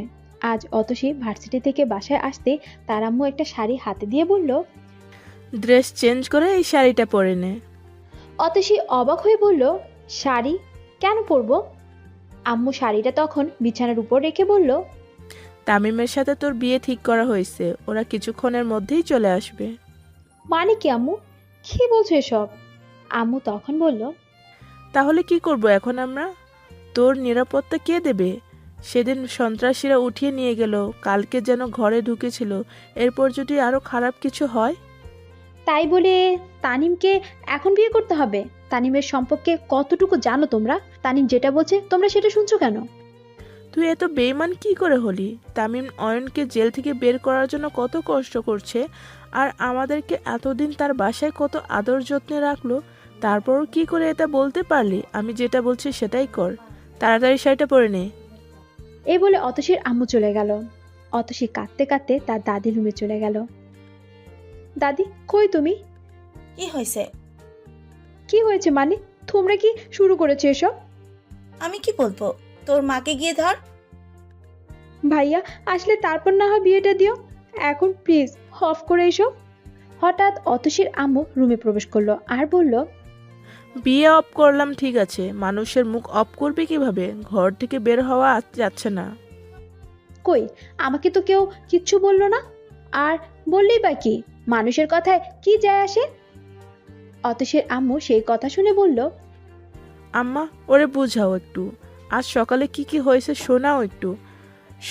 A: আজ অতসী ভার্সিটি থেকে বাসায় আসতে তার আম্মু একটা শাড়ি হাতে দিয়ে বলল,
C: ড্রেস চেঞ্জ করে এই শাড়িটা পরে নে।
A: অতসী অবাক হয়ে বলল, শাড়ি কেন পরবো? আম্মু শাড়িটা তখন বিছানার উপর রেখে বলল,
C: তামিমের সাথে তোর বিয়ে ঠিক করা হয়েছে, ওরা কিছুক্ষণের মধ্যেই চলে আসবে।
A: মানে কি আম্মু, কি বলছো এসব? আম্মু তখন বলল,
C: তাহলে কি করব এখন আমরা? তোর নিরাপত্তা কে দেবে? সেদিন সন্ত্রাসীরা উঠিয়ে নিয়ে গেল, কালকে যেন ঘরে ঢুকেছিল, এরপর যদি আরো খারাপ কিছু হয়?
A: তাই বলে তানিমকে এখন বিয়ে করতে হবে? তানিমের সম্পর্কে কতটুকু জানো তোমরা? তানিম যেটা বলছে তোমরা সেটা শুনছো কেন?
C: তুই এত বেইমান কি করে হলি? তামিম অয়নকে জেল থেকে বের করার জন্য কত কষ্ট করছে, আর আমাদেরকে এতদিন তার বাসায় কত আদর যত্নে রাখলো, তারপরও কি করে এটা বলতে পারলি? আমি যেটা বলছি সেটাই কর, তাড়াতাড়ি শাড়িটা পরে নে।
A: এই বলে অতসীর আম্মু চলে গেল। অতসী কাঁদতে কাঁদতে তার দাদির রুমে চলে গেল। দাদি, কই তুমি?
D: কি হয়েছে?
A: কি হয়েছে মানে? তোমরা কি শুরু করেছো এসব?
D: আমি কি বলবো? তোর মাকে গিয়ে ধর।
A: ভাইয়া আসলে তারপর না হয় বিয়েটা দিও, এখন প্লিজ অফ করে এসো। হঠাৎ অতসীর আম্মু রুমে প্রবেশ করলো আর বলল,
C: বিয়ে অফ করলাম ঠিক আছে, মানুষের মুখ অফ করবে কিভাবে? ঘর থেকে বের হওয়া যাচ্ছে না।
A: কই, আমাকে তো কেউ কিচ্ছু বললো না। আর বললেই বা কি, মানুষের কথায় কি যায় আসে? অতসীর আম্মু সেই কথা শুনে বলল,
C: আম্মা, ওরে বুঝাও একটু, আজ সকালে কি কি হয়েছে শোনাও একটু।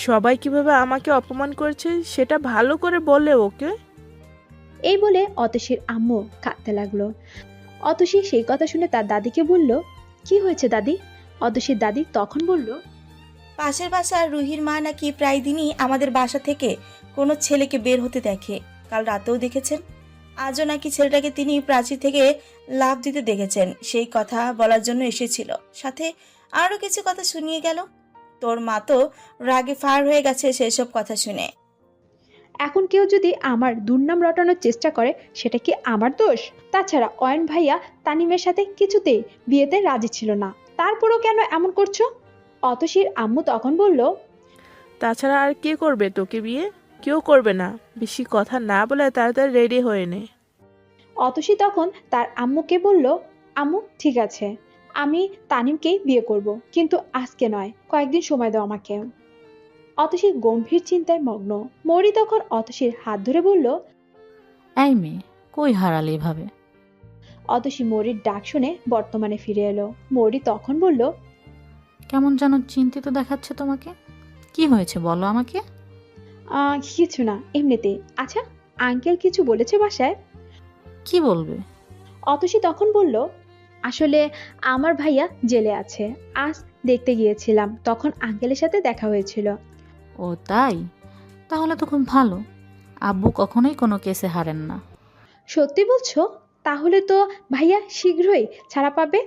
C: সবাই কিভাবে আমাকে অপমান করেছে সেটা ভালো করে বলে ওকে।
A: এই বলে অতসীর আম্মু কাঁদতে লাগলো। অতসী সেই কথা শুনে তার দাদিকে বলল, কি হয়েছে দাদি? অতসীর দাদি তখন বলল,
D: পাশের বাসার রুহির মা নাকি প্রায় দিনই আমাদের বাসা থেকে কোনো ছেলেকে বের হতে দেখে। কাল রাতেও দেখেছেন। আজও নাকি ছেলেটাকে তিনি প্রাচীর থেকে লাফ দিতে দেখেছেন। সেই কথা বলার জন্য এসেছিল, সাথে আরও কিছু কথা শুনিয়ে গেল। তোর মা তো রাগে ফায়ার হয়ে গেছে সেসব কথা শুনে।
A: এখন কেউ যদি আমার দুর্নাম রটানোর চেষ্টা করে সেটা কি আমার দোষ? তাছাড়া অয়ন ভাইয়া তানিমের সাথে কিছুতেই বিয়েতে রাজি ছিল না, তারপরও কেন এমন করছো? অতসীর আম্মু তখন বলল,
C: তাছাড়া আর কে করবে তোকে বিয়ে? কেউ করবে না। বেশি কথা না বলে তাড়াতাড়ি রেডি হয়ে নে।
A: অতসী তখন তার আম্মুকে বলল, আম্মু ঠিক আছে, আমি তানিমকেই বিয়ে করব, কিন্তু আজকে নয়, কয়েকদিন সময় দাও আমাকে। অতসী গম্ভীর চিন্তায় মগ্ন। মৌরি তখন অতসীর হাত ধরে বলল,
M: এই মেয়ে, কই হারালে এভাবে?
A: অতসী মৌরির ডাক শুনে বর্তমানে ফিরে এলো। মৌরি তখন বলল,
M: কেমন যেন চিন্তিত দেখাচ্ছে তোমাকে। কি হয়েছে বলো আমাকে।
A: কিছু না, এমনিতে। আচ্ছা, আঙ্কেল কিছু বলেছে বাসায়?
M: কি বলবে?
A: অতসী তখন বলল, আসলে আমার ভাইয়া জেলে আছে, আজ দেখতে গিয়েছিলাম, তখন আঙ্কেলের সাথে দেখা হয়েছিল।
M: ও তাই? তাহলে তো খুব ভালো। আব্বু কখনোই কোনো কেসে হারেন না।
A: সত্যি বলছো? তাহলে তো ভাইয়া শীঘ্রই ছাড়া পাবে।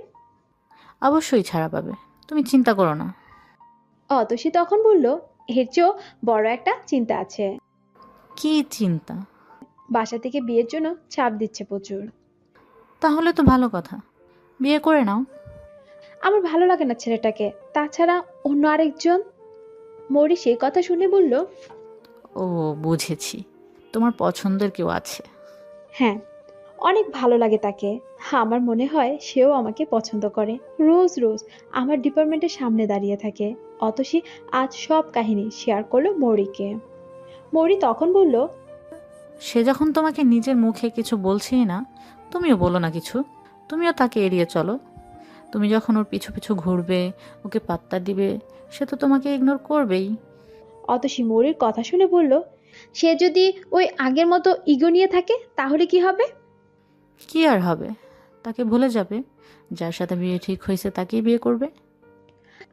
M: অবশ্যই ছাড়া পাবে, তুমি চিন্তা করো না।
A: অতসী তখন বলল, এর চেয়েও বড় একটা চিন্তা আছে।
M: কি চিন্তা?
A: বাসা থেকে বিয়ের জন্য চাপ দিচ্ছে প্রচুর।
M: তাহলে তো ভালো কথা, বিয়ে করে নাও।
A: আমার ভালো লাগে না ছেলেটাকে, তাছাড়া অন্য আরেকজন। মৌরি সেই কথা শুনে বলল,
M: ও বুঝেছি, তোমার পছন্দের কেউ আছে।
A: হ্যাঁ, অনেক ভালো লাগে তাকে। আমার মনে হয় সেও আমাকে পছন্দ করে। রোজ রোজ আমার ডিপার্টমেন্টের সামনে দাঁড়িয়ে থাকে। অতসী আজ সব কাহিনী শেয়ার করলো মৌরিকে। মৌরি তখন বলল,
M: সে যখন তোমাকে নিজের মুখে কিছু বলছেই না, তুমিও বলো না কিছু। তুমিও তাকে এড়িয়ে চলো। তুমি যখন ওর পিছু পিছু ঘুরবে, ওকে পাত্তা দিবে, সে তো তোমাকে ইগনোর করবেই।
A: অতসী মৌরির কথা শুনে বলল, সে যদি ওই আগের মতো ইগো নিয়ে থাকে তাহলে কি হবে?
M: কি আর হবে, তাকে ভুলে যাবে। যার সাথে বিয়ে ঠিক হয়েছে তাকেই বিয়ে করবে।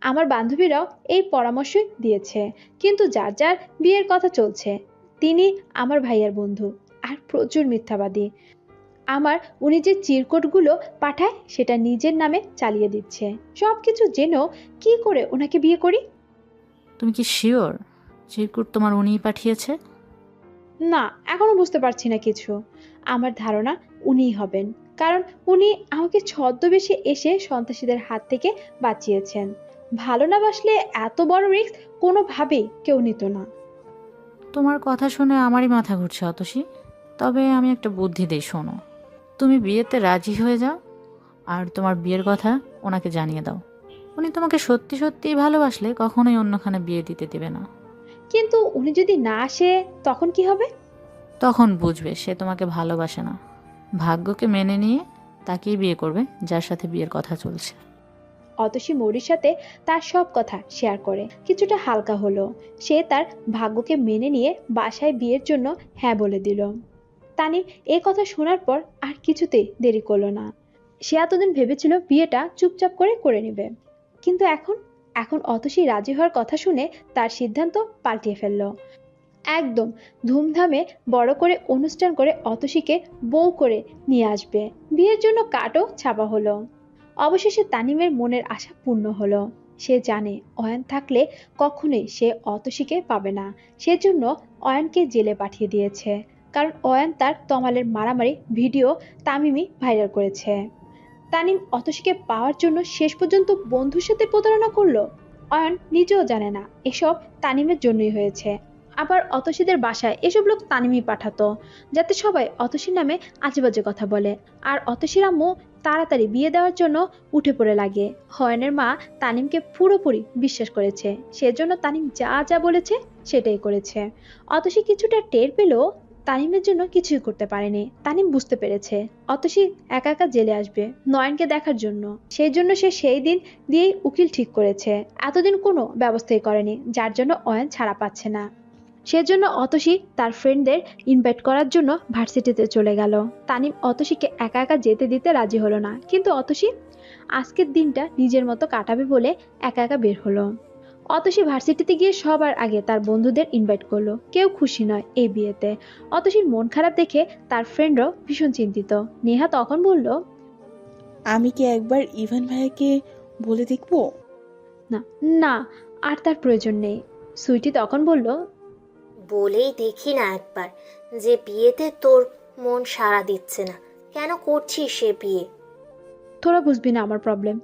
A: আমার বান্ধবীরাও এই পরামর্শই দিয়েছে, কিন্তু যার যার বিয়ের কথা চলছে। তিনি আমার ভাইয়ার বন্ধু আর প্রচুর মিথ্যাবাদী। উনি যে চিরকুটগুলো পাঠায় সেটা নিজের নামে চালিয়ে দিচ্ছে। সব কিছু জেনেও কি করে ওনাকে বিয়ে করি?
M: তুমি কি শিওর চিরকুট তোমার উনিই পাঠিয়েছে?
A: না, এখনো বুঝতে পারছি না কিছু। আমার ধারণা উনিই হবেন, কারণ উনি আমাকে ছদ্মবেশে এসে সন্ত্রাসীদের হাত থেকে বাঁচিয়েছেন। ভালো না বাসলে এত বড় রিস্ক কোনোভাবেই কেউ নিত না।
M: তোমার কথা শুনে আমারই মাথা ঘুরছে অতসী। তবে আমি একটা বুদ্ধি দেই, শোনো। তুমি বিয়েতে রাজি হয়ে যাও, আর তোমার বিয়ের কথা ওনাকে জানিয়ে দাও। উনি তোমাকে সত্যি সত্যিই ভালোবাসলে কখনোই অন্যখানে বিয়ে দিতে দেবে না।
A: কিন্তু উনি যদি না আসে তখন কি হবে?
M: তখন বুঝবে সে তোমাকে ভালোবাসে না। ভাগ্যকে মেনে নিয়ে তাকেই বিয়ে করবে যার সাথে বিয়ের কথা চলছে।
A: অতসী মৌরির সাথে তার সব কথা শেয়ার করে কিছুটা হালকা হলো। সে তার ভাগ্যকে মেনে নিয়ে বাসায় বিয়ের জন্য হ্যাঁ বলে দিল। তানিম এ কথা শোনার পর আর কিছুতেই দেরি করলো না। সে এতদিন ভেবেছিল বিয়েটা চুপচাপ করে নেবে, কিন্তু এখন অতসী রাজি হওয়ার কথা শুনে তার সিদ্ধান্ত পাল্টিয়ে ফেলল। একদম ধুমধামে বড় করে অনুষ্ঠান করে অতসীকে বউ করে নিয়ে আসবে। বিয়ের জন্য কার্ডও ছাপা হলো। অবশেষে তানিমের মনের আশা পূর্ণ হলো। সে জানে অয়ন থাকলে কখনোই সে অতসীকে পাবে না, সেজন্য অয়নকে জেলে পাঠিয়ে দিয়েছে। কারণ অয়ন তার তমালের মারামারি ভিডিও তামিমই ভাইরাল করেছে। তানিম অতসীকে পাওয়ার জন্য শেষ পর্যন্ত বন্ধুর সাথে প্রতারণা করলো। অয়ন নিজেও জানে না এসব তানিমের জন্যই হয়েছে। আবার অতসীদের বাসায় এসব লোক তানিমই পাঠাতো, যাতে সবাই অতসীর নামে আজেবাজে কথা বলে। আর অতসীর আম্মু তাড়াতাড়ি বিয়ে দেওয়ার জন্য উঠে পড়ে লাগে। অয়নের মা তানিমকে পুরোপুরি বিশ্বাস করেছে, সেজন্য তানিম যা যা বলেছে সেটাই করেছে। অতসী কিছুটা টের পেলেও তানিমের জন্য কিছুই করতে পারেনি। তানিম বুঝতে পেরেছে অতসী একা একা জেলে আসবে নয়নকে দেখার জন্য, সেই জন্য সে সেই দিন দিয়েই উকিল ঠিক করেছে। এতদিন কোনো ব্যবস্থাই করেনি, যার জন্য অয়ন ছাড়া পাচ্ছে না। সেজন্য অতসী তার ফ্রেন্ডদের ইনভাইট করার জন্য ভার্সিটিতে চলে গেল। তানিম অতসীকে একা একা যেতে দিতে রাজি হলো না, কিন্তু অতসী আজকের দিনটা নিজের মতো কাটাবে বলে একা একা বের হলো। অতসী ভার্সিটিতে গিয়ে সবার আগে তার বন্ধুদের ইনভাইট করলো। কেউ খুশি নয় এই বিয়েতে। অতসীর মন খারাপ দেখে তার ফ্রেন্ডরাও ভীষণ চিন্তিত। নেহা তখন বলল,
O: আমি কি একবার ইভান ভাইয়াকে বলে দেখবো?
A: না না, আর তার প্রয়োজন নেই। সুইটি তখন বলল,
L: বলেই দেখি না একবার, যে বিয়েতে তোর মন সাড়া দিচ্ছে না, কেন করছিস সে বিয়ে?
A: তোরা বুঝবি না আমার প্রবলেম।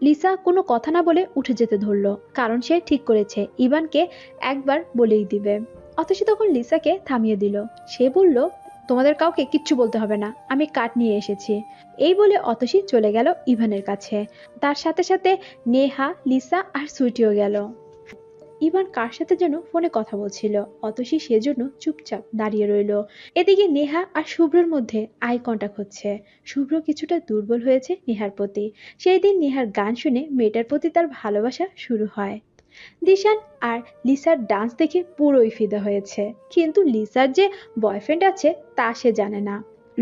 A: লিসা কোনো কথা না বলে উঠে যেতে ধরলো, কারণ সে ঠিক করেছে ইভানকে একবার বলেই দিবে। অতসী তখন লিসাকে থামিয়ে দিল। সে বলল, তোমাদের কাউকে কিচ্ছু বলতে হবে না, আমি কাঠ নিয়ে এসেছি। এই বলে অতসী চলে গেল ইভানের কাছে। তার সাথে সাথে নেহা, লিসা আর সুইটিও গেল। ইভান কার সাথে যেন ফোনে কথা বলছিল। অতসী সেজন্য চুপচাপ দাঁড়িয়ে রইল। এদিকে নেহা আর শুভ্রর মধ্যে আই কন্টাক্ট হচ্ছে। শুভ্র কিছুটা দুর্বল হয়েছে নেহার প্রতি। সেই দিন নেহার গান শুনে মেয়েটার প্রতি তার ভালোবাসা শুরু হয়। দিশান আর লিসার ডান্স দেখে পুরোই ফিদা হয়েছে, কিন্তু লিসার যে বয়ফ্রেন্ড আছে তা সে জানে না।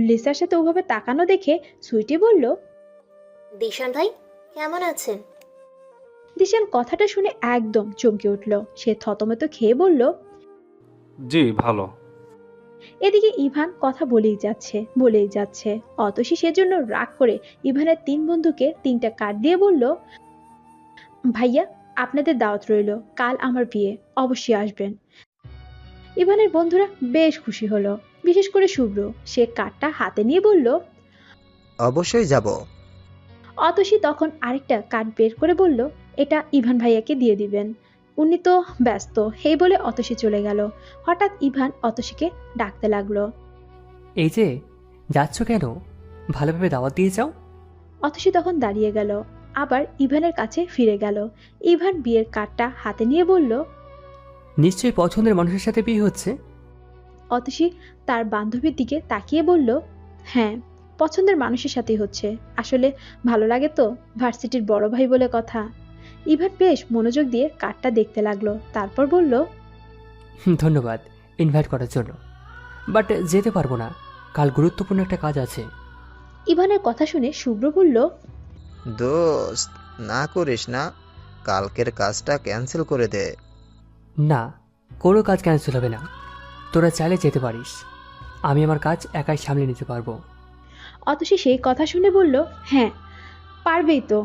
A: লিসার সাথে ওভাবে তাকানো দেখে সুইটি বলল,
L: দিশান ভাই কেমন আছেন?
A: দিশান কথাটা শুনে একদম চমকে উঠল। সে থতমত খেয়ে বলল,
G: জি ভালো।
A: এদিকে ইভান কথা বলেই যাচ্ছে। অতসী সেজন্য রাগ করে ইভানের 3 বন্ধুকে 3টা কার্ড দিয়ে বলল, ভাইয়া আপনাদের দাওয়াত রইল, কাল আমার বিয়ে, অবশ্যই আসবেন। ইভানের বন্ধুরা বেশ খুশি হলো, বিশেষ করে শুভ্র। সে কার্ডটা হাতে নিয়ে বলল,
B: অবশ্যই যাব।
A: অতসী তখন আরেকটা কার্ড বের করে বলল, এটা ইভান ভাইয়াকে দিয়ে দিবেন, উনি তো ব্যস্ত। এই বলে অতসী চলে গেল। হঠাৎ ইভান অতসীকে ডাকতে লাগলো,
I: এই যে যাচ্ছ কেন? ভালোভাবে দাওয়াত দিয়ে যাও।
A: অতসী তখন দাঁড়িয়ে গেল, আবার ইভানের কাছে ফিরে গেল। ইভান বিয়ের কার্ডটা হাতে নিয়ে বলল,
I: নিশ্চয়ই পছন্দের মানুষের সাথে বিয়ে হচ্ছে।
A: অতসী তার বান্ধবীর দিকে তাকিয়ে বলল, হ্যাঁ পছন্দের মানুষের সাথেই হচ্ছে, আসলে ভালো লাগে তো, ভার্সিটির বড় ভাই বলে কথা। ইভান বেশ মনোযোগ দিয়ে কার্ডটা দেখতে লাগলো, তারপর বলল,
I: ধন্যবাদ ইনভাইট করার জন্য, বাট যেতে পারবো না, কাল গুরুত্বপূর্ণ একটা কাজ আছে।
A: ইভানের কথা শুনে শুভ্র বলল,
B: দোস্ত না করিস না, কালকের কাজটা ক্যান্সেল করে দে।
I: না, কোনো কাজ ক্যান্সেল হবে না, তোরা চাইলে যেতে পারিস, আমি আমার কাজ একাই সামলে নিতে পারবো।
A: অতসী সেই কথা শুনে বলল, হ্যাঁ পারবেই তো।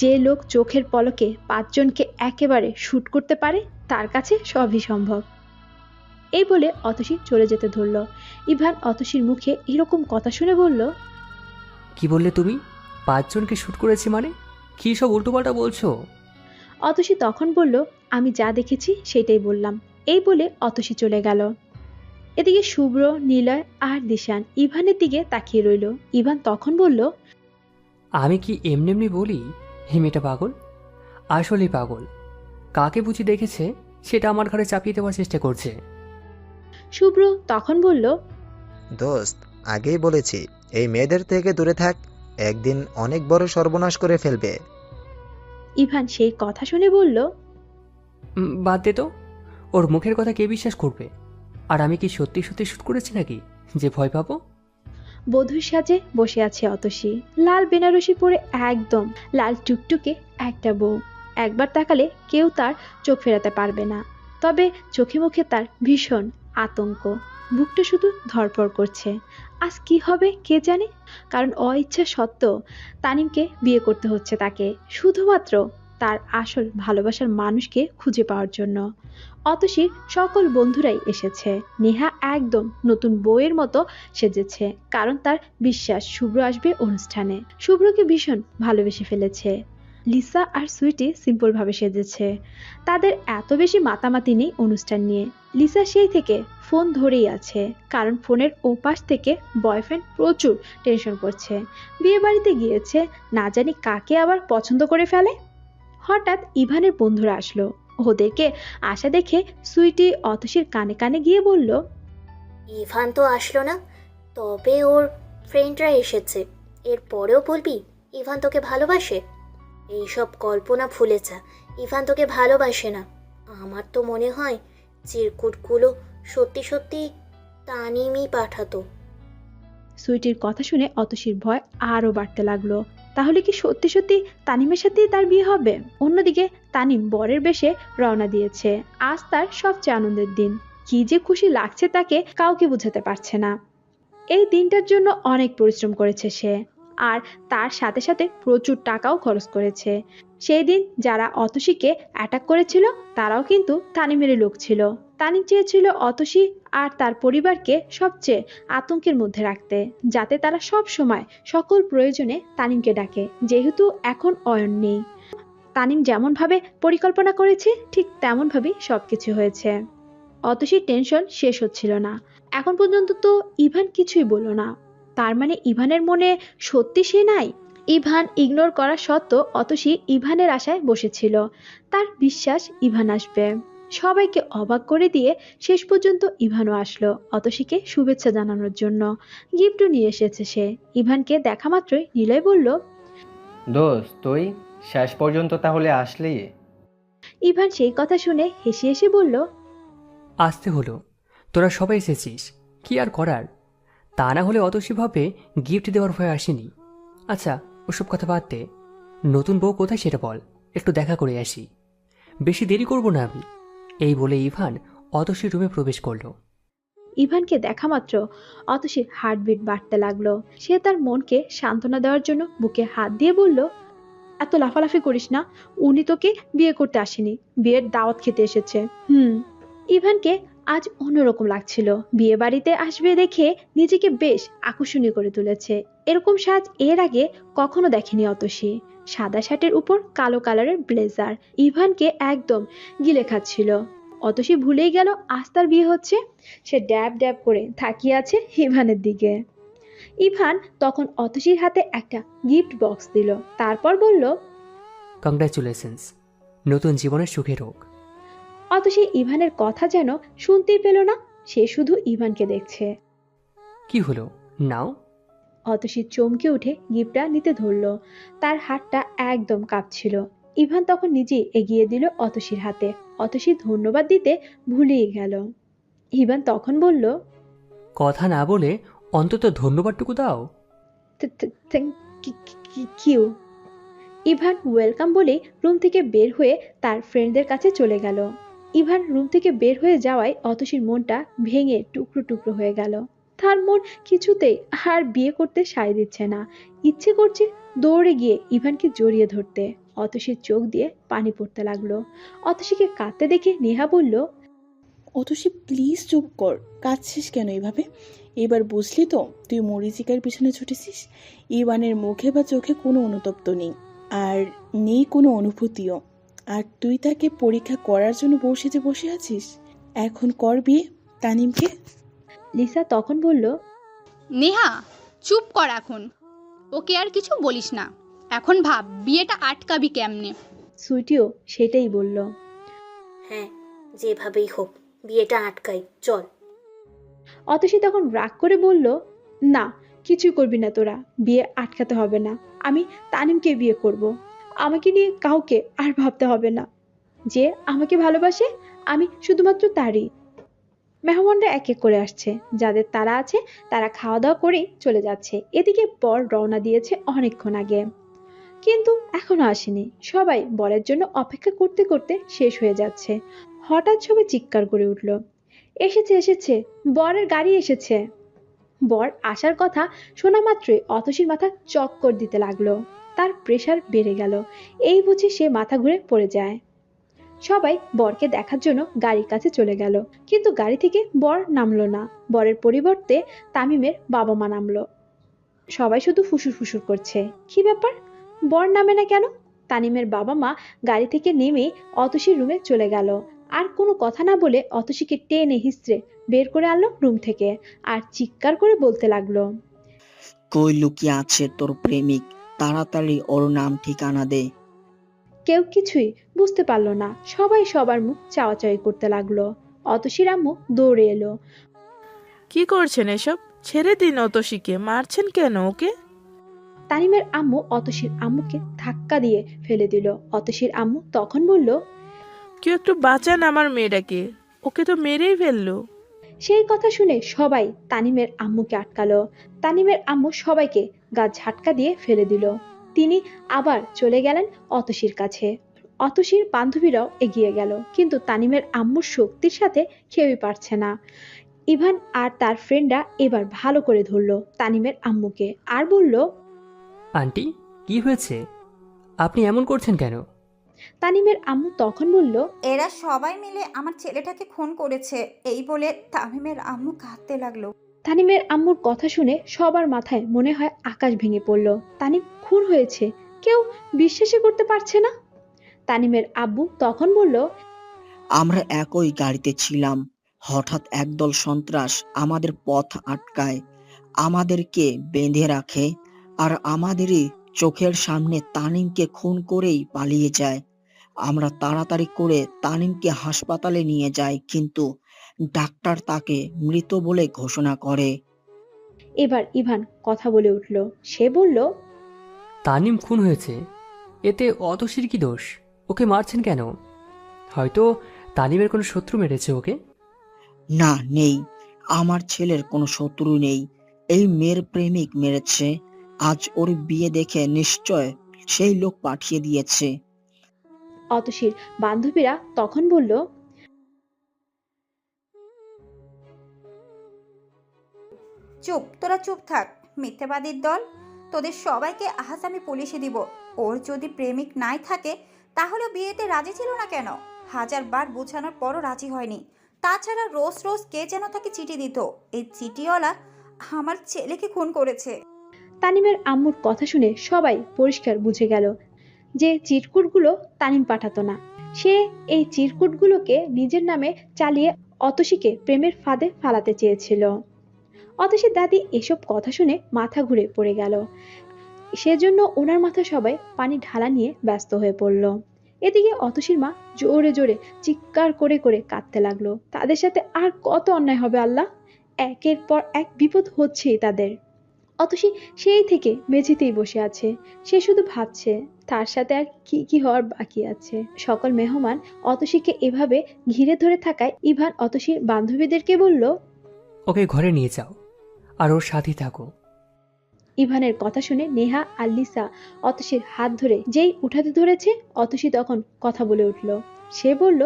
A: যে লোক চোখের পলকে 5 জনকে একেবারে শুট করতে পারে, তার কাছে সবই সম্ভব। এই বলে অতসী চলে যেতে ধরল। ইভান অতসীর মুখে এরকম কথা শুনে বলল,
I: কি বললে তুমি? 5 জনকে শ্যুট করেছি মানে? কী সব উল্টোপাল্টা বলছো?
A: অতসী তখন বলল, আমি যা দেখেছি সেটাই বললাম। এই বলে অতসী চলে গেল। এদিকে শুভ্র, নিলয় আর দিশান ইভানের দিকে তাকিয়ে রইল। ইভান তখন বলল,
I: আমি কি এমনি এমনি বলি হে মেয়েটা পাগল? আসলেই পাগল। কাকে বুঝি দেখেছে সেটা আমার ঘরে চাপিয়ে দেওয়ার চেষ্টা করছে।
A: শুভ্র তখন বলল,
B: দোস্ত আগেই বলেছি এই মেয়েদের থেকে দূরে থাক, একদিন অনেক বড় সর্বনাশ করে ফেলবে।
A: ইভান সেই কথা শুনে বলল,
I: বাদ দে তো, ওর মুখের কথা কে বিশ্বাস করবে? আর আমি কি সত্যি সত্যি শ্যুট করেছি নাকি যে ভয় পাবো?
A: বধূর সাজে বসে আছে অতসী, লাল বেনারসি পরে একদম লাল টুকটুকে একটা বউ। একবার তাকালে কেউ তার চোখ ফেরাতে পারবে না। তবে চোখে মুখে তার ভীষণ আতঙ্ক। বুকটা শুধু ধড়ফড় করছে। আজ কি হবে কে জানে, কারণ অইচ্ছা সত্ত্বেও তানিমকে বিয়ে করতে হচ্ছে তাকে, শুধুমাত্র তার আসল ভালোবাসার মানুষকে খুঁজে পাওয়ার জন্য। অতসীর সকল বন্ধুরাই এসেছে। নেহা একদম নতুন বউয়ের মতো সেজেছে, কারণ তার বিশ্বাস শুভ্র আসবে অনুষ্ঠানে। শুভ্রকে ভীষণ ভালোবেসে ফেলেছে। লিসা আর সুইটি সিম্পল ভাবে সেজেছে। তাদের এত বেশি মাতামাতি নেই অনুষ্ঠান নিয়ে। লিসা সেই থেকে ফোন ধরেই আছে, কারণ ফোনের ওপাশ থেকে বয়ফ্রেন্ড প্রচুর টেনশন করছে। বিয়ে বাড়িতে গিয়েছে, না জানি কাকে আবার পছন্দ করে ফেলে। হঠাৎ ইভানের বন্ধুরা আসলো। ওদেরকে আসা দেখে সুইটি অতসীর কানে কানে গিয়ে বলল,
L: ইভান তো আসলো না, তবে ওর ফ্রেন্ডরা এসেছে। এরপরেও বলবি ইভান তোকে ভালোবাসে? এইসব কল্পনা ভুলে যা, ইভান তোকে ভালোবাসে না। আমার তো মনে হয় চিরকুটগুলো সত্যি সত্যি তানিমই পাঠাতো।
A: সুইটির কথা শুনে অতসীর ভয় আরও বাড়তে লাগলো। তাহলে কি সত্যি সত্যি তানিমের সাথেই তার বিয়ে হবে? অন্যদিকে তানিম বরের বেশে রওনা দিয়েছে। আজ তার সবচেয়ে আনন্দের দিন। কি যে খুশি লাগছে তাকে কাউকে বোঝাতে পারছে না। এই দিনটার জন্য অনেক পরিশ্রম করেছে সে, আর তার সাথে সাথে প্রচুর টাকাও খরচ করেছে। সেই দিন যারা অতসীকে অ্যাটাক করেছিল তারাও কিন্তু তানিমেরই লোক ছিল। তানিম চেয়েছিল অতসী আর তার পরিবারকে সবচেয়ে আতঙ্কের মধ্যে রাখতে, যাতে তারা সব সময় সকল প্রয়োজনে তানিমকে ডাকে। যেহেতু এখন অয়ন নেই, তানিম যেমনভাবে পরিকল্পনা করেছে ঠিক তেমনভাবেই সবকিছু হয়েছে। অতসীর টেনশন শেষ হচ্ছিল না। এখন পর্যন্ত তো ইভান কিছুই বলল না। তার মানে ইভানের মনে সত্যি সে নাই? ইভান ইগনোর করা সত্ত্বেও অতসী ইভানের আশায় বসেছিল। তার বিশ্বাস ইভান আসবে। সবাইকে অবাক করে দিয়ে শেষ পর্যন্ত ইভানও আসলো অতসীকে শুভেচ্ছা জানানোর জন্য। গিফটও নিয়ে এসেছে সে। ইভানকে দেখা মাত্রই নিলয় বলল,
P: দোস্ত তুই শেষ পর্যন্ত তাহলে আসলি?
A: ইভান সেই কথা শুনে হেসে হেসে বলল,
I: আসতে হলো, তোরা সবাই এসেছিস, কি আর করার। তা না হলে অতসী ভাবে গিফট দেওয়ার ভয় আসেনি। আচ্ছা ওসব কথা বাদ দে, নতুন বউ কোথায় সেটা বল, একটু দেখা করে আসি। বেশি দেরি করব না আমি। এই বলে ইভান অতসীর রুমে প্রবেশ করলো।
A: ইভানকে দেখা মাত্র অতসীর হার্টবিট বাড়তে লাগলো। সে তার মনকে সান্ত্বনা দেওয়ার জন্য বুকে হাত দিয়ে বলল, এত লাফালাফি করিস না, উনি তোকে বিয়ে করতে আসেনি, বিয়ের দাওয়াত খেতে এসেছে। ইভানকে আজ অন্যরকম লাগছিল। বিয়ে বাড়িতে আসবে দেখে নিজেকে বেশ আকর্ষণীয় করে তুলেছে। এরকম সাজ এর আগে কখনো দেখেনি অতসী। সাদা শার্টের উপর কালো কালারের ব্লেজার ইভানকে একদম গিলে খাচ্ছিল। অতসী ভুলেই গেল আজ তার বিয়ে হচ্ছে। সে ড্যাব ড্যাব করে তাকিয়ে আছে ইভানের দিকে। ইভান তখন অতসীর হাতে একটা গিফট বক্স দিল, তারপর বলল,
I: কংগ্রাচুলেশনস, নতুন জীবনের সুখের হোক।
A: অতসী ইভানের কথা যেন শুনতেই পেল না। সে শুধু ইভানকে দেখছে।
I: কি হলো, নাও।
A: অতসী চমকে উঠে গিফটটা নিতে ধরল। তার হাতটা একদম কাঁপছিল। ইভান তখন নিজেই এগিয়ে দিল অতসীর হাতে। অতসী ধন্যবাদ দিতে ভুলেই গেল। ইভান তখন বলল,
I: কথা না বলে অন্তত ধন্যবাদটুকু দাও।
A: কিউ। ইভান ওয়েলকাম বলে রুম থেকে বের হয়ে তার ফ্রেন্ডদের কাছে চলে গেল। ইভান রুম থেকে বের হয়ে যাওয়ায় অতসীর মনটা ভেঙে টুকরো টুকরো হয়ে গেল। তার মন কিছুতেই আর বিয়ে করতে সায় দিচ্ছে না। ইচ্ছে করছে দৌড়ে গিয়ে ইভানকে জড়িয়ে ধরতে। অতসীর চোখ দিয়ে পানি পড়তে লাগলো। অতসীকে কাঁদতে দেখে নেহা বলল,
O: অতসী প্লিজ চুপ কর, কাঁদছিস কেন এভাবে? এবার বুঝলি তো তুই মরিচিকার পিছনে ছুটেছিস। ইভানের মুখে বা চোখে কোনো অনুতপ্ত নেই, আর নেই কোনো অনুভূতিও। আর তুই তাকে পরীক্ষা করার জন্য বসে আছিস। এখন কর বিয়ে তানিমকে।
A: লিসা তখন বলল,
F: নেহা চুপ কর এখন, ওকে আর কিছু বলিস না। এখন ভাব বিয়েটা আটকাবি কেমনে।
A: সুইটিও সেটাই বলল।
L: হ্যাঁ, যেভাবেই হোক বিয়েটা আটকাই, চল।
A: অতসী তখন রাগ করে বলল, না কিছুই করবি না তোরা, বিয়ে আটকাতে হবে না। আমি তানিমকে বিয়ে করব। আমাকে নিয়ে কাউকে আর ভাবতে হবে না। যে আমাকে ভালোবাসে আমি শুধুমাত্র তারই। মেহমানরা এক এক করে আসছে। যাদের তারা আছে তারা খাওয়া দাওয়া করে চলে যাচ্ছে। এদিকে বর রওনা দিয়েছে অনেকক্ষণ আগে, কিন্তু এখনো আসেনি। সবাই বরের জন্য অপেক্ষা করতে করতে শেষ হয়ে যাচ্ছে। হঠাৎ সবাই চিৎকার করে উঠল, এসেছে এসেছে, বরের গাড়ি এসেছে। বর আসার কথা শোনা মাত্রই অতসীর মাথা চক্কর দিতে লাগলো, তার প্রেসার বেড়ে গেল। এই বুঝি সে মাথা ঘুরে পড়ে যায়। সবাই বরকে দেখার জন্য গাড়ির কাছে চলে গেল, কিন্তু গাড়ি থেকে বর নামলো না। বরের পরিবর্তে তামিমের বাবা মা নামলো। সবাই শুধু ফুসুর ফুসুর করছে, কি ব্যাপার, বর নামে না কেন? তানিমের বাবা মা গাড়ি থেকে নেমে অতসীর রুমে চলে গেল। আর কোনো কথা না বলে অতসীকে টেনে হিস্ট্রে বের করে আনলো রুম থেকে, আর চিৎকার করে বলতে লাগলো,
K: কই লুকিয়ে আছে তোর প্রেমিক? তাড়াতাড়ি ওর নাম ঠিকানা দে।
A: কেউ কিছুই বুঝতে পারলো না, সবাই সবার মুখ চাওয়াচাওয়ি করতে লাগলো। অতসীর আম্মু দৌড়ে এলো।
C: কি করছেন এসব? ছেড়ে দিন অতসীকে, মারছেন কেন ওকে?
A: তানিমের আম্মু অতসীর আম্মুকে ধাক্কা দিয়ে ফেলে দিল। অতসীর আম্মু তখন বলল,
C: কেউ একটু বাঁচান আমার মেয়েটাকে, ওকে তো মেরেই ফেললো।
A: সেই কথা শুনে সবাই তানিমের আম্মুকে আটকালো। তানিমের আম্মু সবাইকে গা ঝাটকা দিয়ে ফেলে দিল। তিনি আবার চলে গেলেন অতসীর কাছে। অতসীর বান্ধবীরাও এগিয়ে গেল, কিন্তু তানিমের আম্মুর শক্তির সাথে কেউই পারছে না। ইভান আর তার ফ্রেন্ডরা এবার ভালো করে ধরলো তানিমের আম্মুকে, আর বলল,
I: আন্টি, কি হয়েছে? আপনি এমন করছেন কেন?
A: তানিমের আম্মু তখন বলল,
Q: এরা সবাই মিলে আমার ছেলেটাকে খুন করেছে, এই বলে তামিমের আম্মু কাঁদতে লাগলো।
A: তানিমের আম্মুর কথা শুনে সবার মাথায় মনে হয় আকাশ ভেঙে পড়ল। তানিম খুন হয়েছে, কেউ বিশ্বাসই করতে পারছে না। তানিমের আব্বু তখন বলল,
K: আমরা একই গাড়িতে ছিলাম, হঠাৎ একদল সন্ত্রাস আমাদের পথ আটকায়, আমাদেরকে বেঁধে রাখে, আর আমাদেরই চোখের সামনে তানিমকে খুন করেই পালিয়ে যায়। আমরা তাড়াতাড়ি করে তানিমকে হাসপাতালে নিয়ে যাই, কিন্তু ডাক্তার তাকে মৃত বলে ঘোষণা করে।
A: এবার ইভান কথা বলে উঠল। সে বলল,
I: তানিম খুন হয়েছে, এতে অতসীর কি দোষ? ওকে মারছেন কেন? হয়তো তানিমের কোনো শত্রু মেরেছে ওকে।
K: না, নেই, আমার ছেলের কোনো শত্রু নেই, এই মেয়ের প্রেমিক মেরেছে। আজ ওর বিয়ে দেখে নিশ্চয় সেই লোক পাঠিয়ে দিয়েছে।
A: অতসীর বান্ধবীরা তখন বলল,
Q: চুপ, তোরা চুপ থাক, মিথ্যাবাদীর দল। তোদের সবাইকে আজ আমি পুলিশে দিব। ওর যদি প্রেমিক নাই থাকে তাহলে বিয়েতে রাজি ছিল না কেন? 1000বার বোঝানোর পরও রাজি হয়নি। তাছাড়া রোজ রোজ কে যেন তাকে চিঠি দিত, এই চিঠিওয়ালা আমার ছেলেকে খুন করেছে।
A: তানিমের আম্মুর কথা শুনে সবাই পরিষ্কার বুঝে গেল যে চিরকুটগুলো তানিম পাঠাতো না। সে এই চিরকুটগুলোকে নিজের নামে চালিয়ে অতসীকে প্রেমের ফাঁদে ফালাতে চেয়েছিল। অতসীর দাদি এসব কথা শুনে মাথা ঘুরে পড়ে গেল। সেজন্য ওনার মাথা সবাই পানি ঢালা নিয়ে ব্যস্ত হয়ে পড়ল। এদিকে অতসীর মা জোরে জোরে চিৎকার করে করে কাঁদতে লাগলো। তাদের সাথে আর কত অন্যায় হবে আল্লাহ, একের পর এক বিপদ হচ্ছেই তাদের। অতসী সেই থেকে মেঝেতেই বসে আছে। সে শুধু ভাবছে তার সাথে আর কি কি হওয়ার বাকি আছে। সকল মেহমান অতসীকে এভাবে ঘিরে ধরে থাকায় ইভান অতসীর বান্ধবীদেরকে বলল,
I: ওকে ঘরে নিয়ে যাও আর ওর সাথে থাকো।
A: ইভানের কথা শুনে নেহা আর লিসা অতসীর হাত ধরে যেই উঠাতে ধরেছে, অতসী তখন কথা বলে উঠল। সে বলল,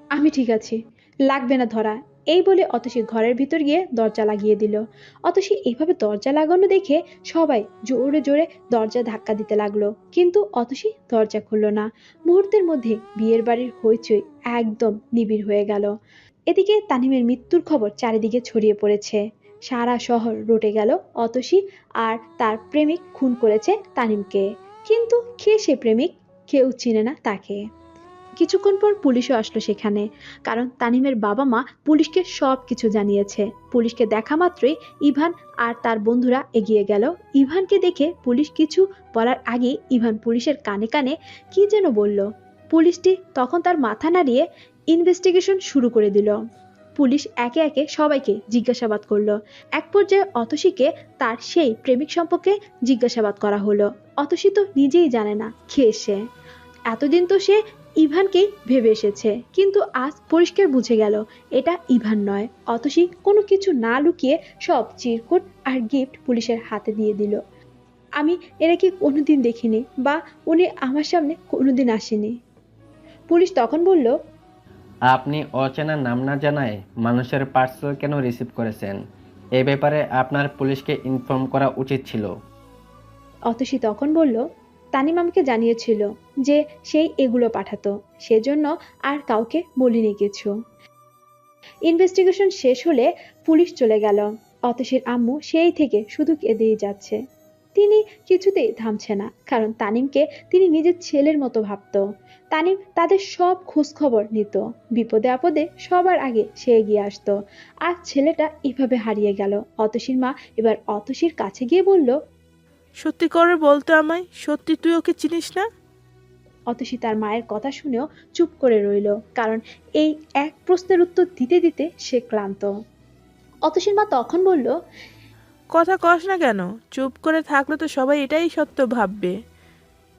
A: আমি ঠিক আছি, লাগবে না ধরা। এই বলে অতসী ঘরের ভিতর গিয়ে দরজা লাগিয়ে দিল। অতসী এইভাবে দরজা লাগানো দেখে সবাই জোরে জোরে দরজা ধাক্কা দিতে লাগলো, কিন্তু অতসী দরজা খুলল না। মুহূর্তের মধ্যে বিয়ের বাড়ির হইচই একদম নিবিড় হয়ে গেল। এদিকে তানিমের মৃত্যুর খবর চারিদিকে ছড়িয়ে পড়েছে। সারা শহর রটে গেল অতসী আর তার প্রেমিক খুন করেছে তানিমকে। কিন্তু কে সে প্রেমিক? কেউ চিনে না তাকে। কিছুক্ষণ পর পুলিশও আসলো সেখানে, কারণ তানিমের বাবা মা পুলিশকে সব কিছু জানিয়েছে। পুলিশকে দেখা মাত্রই ইভান আর তার বন্ধুরা এগিয়ে গেল। ইভানকে দেখে পুলিশ কিছু বলার আগে ইভান পুলিশের কানে কানে কি যেন বলল। পুলিশটি তখন তার মাথা নাড়িয়ে ইনভেস্টিগেশন শুরু করে দিল। পুলিশ একে একে সবাইকে জিজ্ঞাসাবাদ করলো। এক পর্যায়ে অতসীকে তার সেই প্রেমিক সম্পর্কে জিজ্ঞাসাবাদ করা হলো। অতসী তো নিজেই জানে না কে সে। এতদিন তো সে ইভানকেই ভেবে এসেছে, কিন্তু আজ পরিষ্কার বুঝে গেল এটা ইভান নয়। অতসী কোনো কিছু না লুকিয়ে সব চিরকুট আর গিফট পুলিশের হাতে দিয়ে দিল। আমি এনাকে কোনোদিন দেখিনি, বা উনি আমার সামনে কোনোদিন আসেনি। পুলিশ তখন বলল,
P: আপনি অচেনা নাম না জানায় মানুষের পার্সেল কেন রিসিভ করেছেন? এই ব্যাপারে আপনার পুলিশকে ইনফর্ম করা উচিত ছিল।
A: অতসী তখন বলল, তানিম আমাকে জানিয়েছিল যে সেই এগুলো পাঠাতো, সেজন্য আর কাউকে বলিনি কিছু। ইনভেস্টিগেশন শেষ হলে পুলিশ চলে গেল। অতসীর আম্মু সেই থেকে শুধু কেঁদেই যাচ্ছে। তিনি কিছুতেই থামছে না, কারণ তানিমকে তিনি নিজের ছেলের মতো ভাবত। তানিম তাদের সব খোঁজ খবর নিত, বিপদে আপদে সবার আগে সে এগিয়ে আসতো। আজ ছেলেটা এভাবে হারিয়ে গেল। অতসীর মা এবার অতসীর কাছে গিয়ে বলল,
C: সত্যি করে বলতো আমায়, সত্যি তুই ওকে চিনিস না?
A: অতসী তার মায়ের কথা শুনেও চুপ করে রইল, কারণ এই এক প্রশ্নের উত্তর দিতে দিতে সে ক্লান্ত। অতসীর মা তখন বলল,
C: কথা কস না কেন? চুপ করে থাকলে তো সবাই এটাই সত্য ভাববে।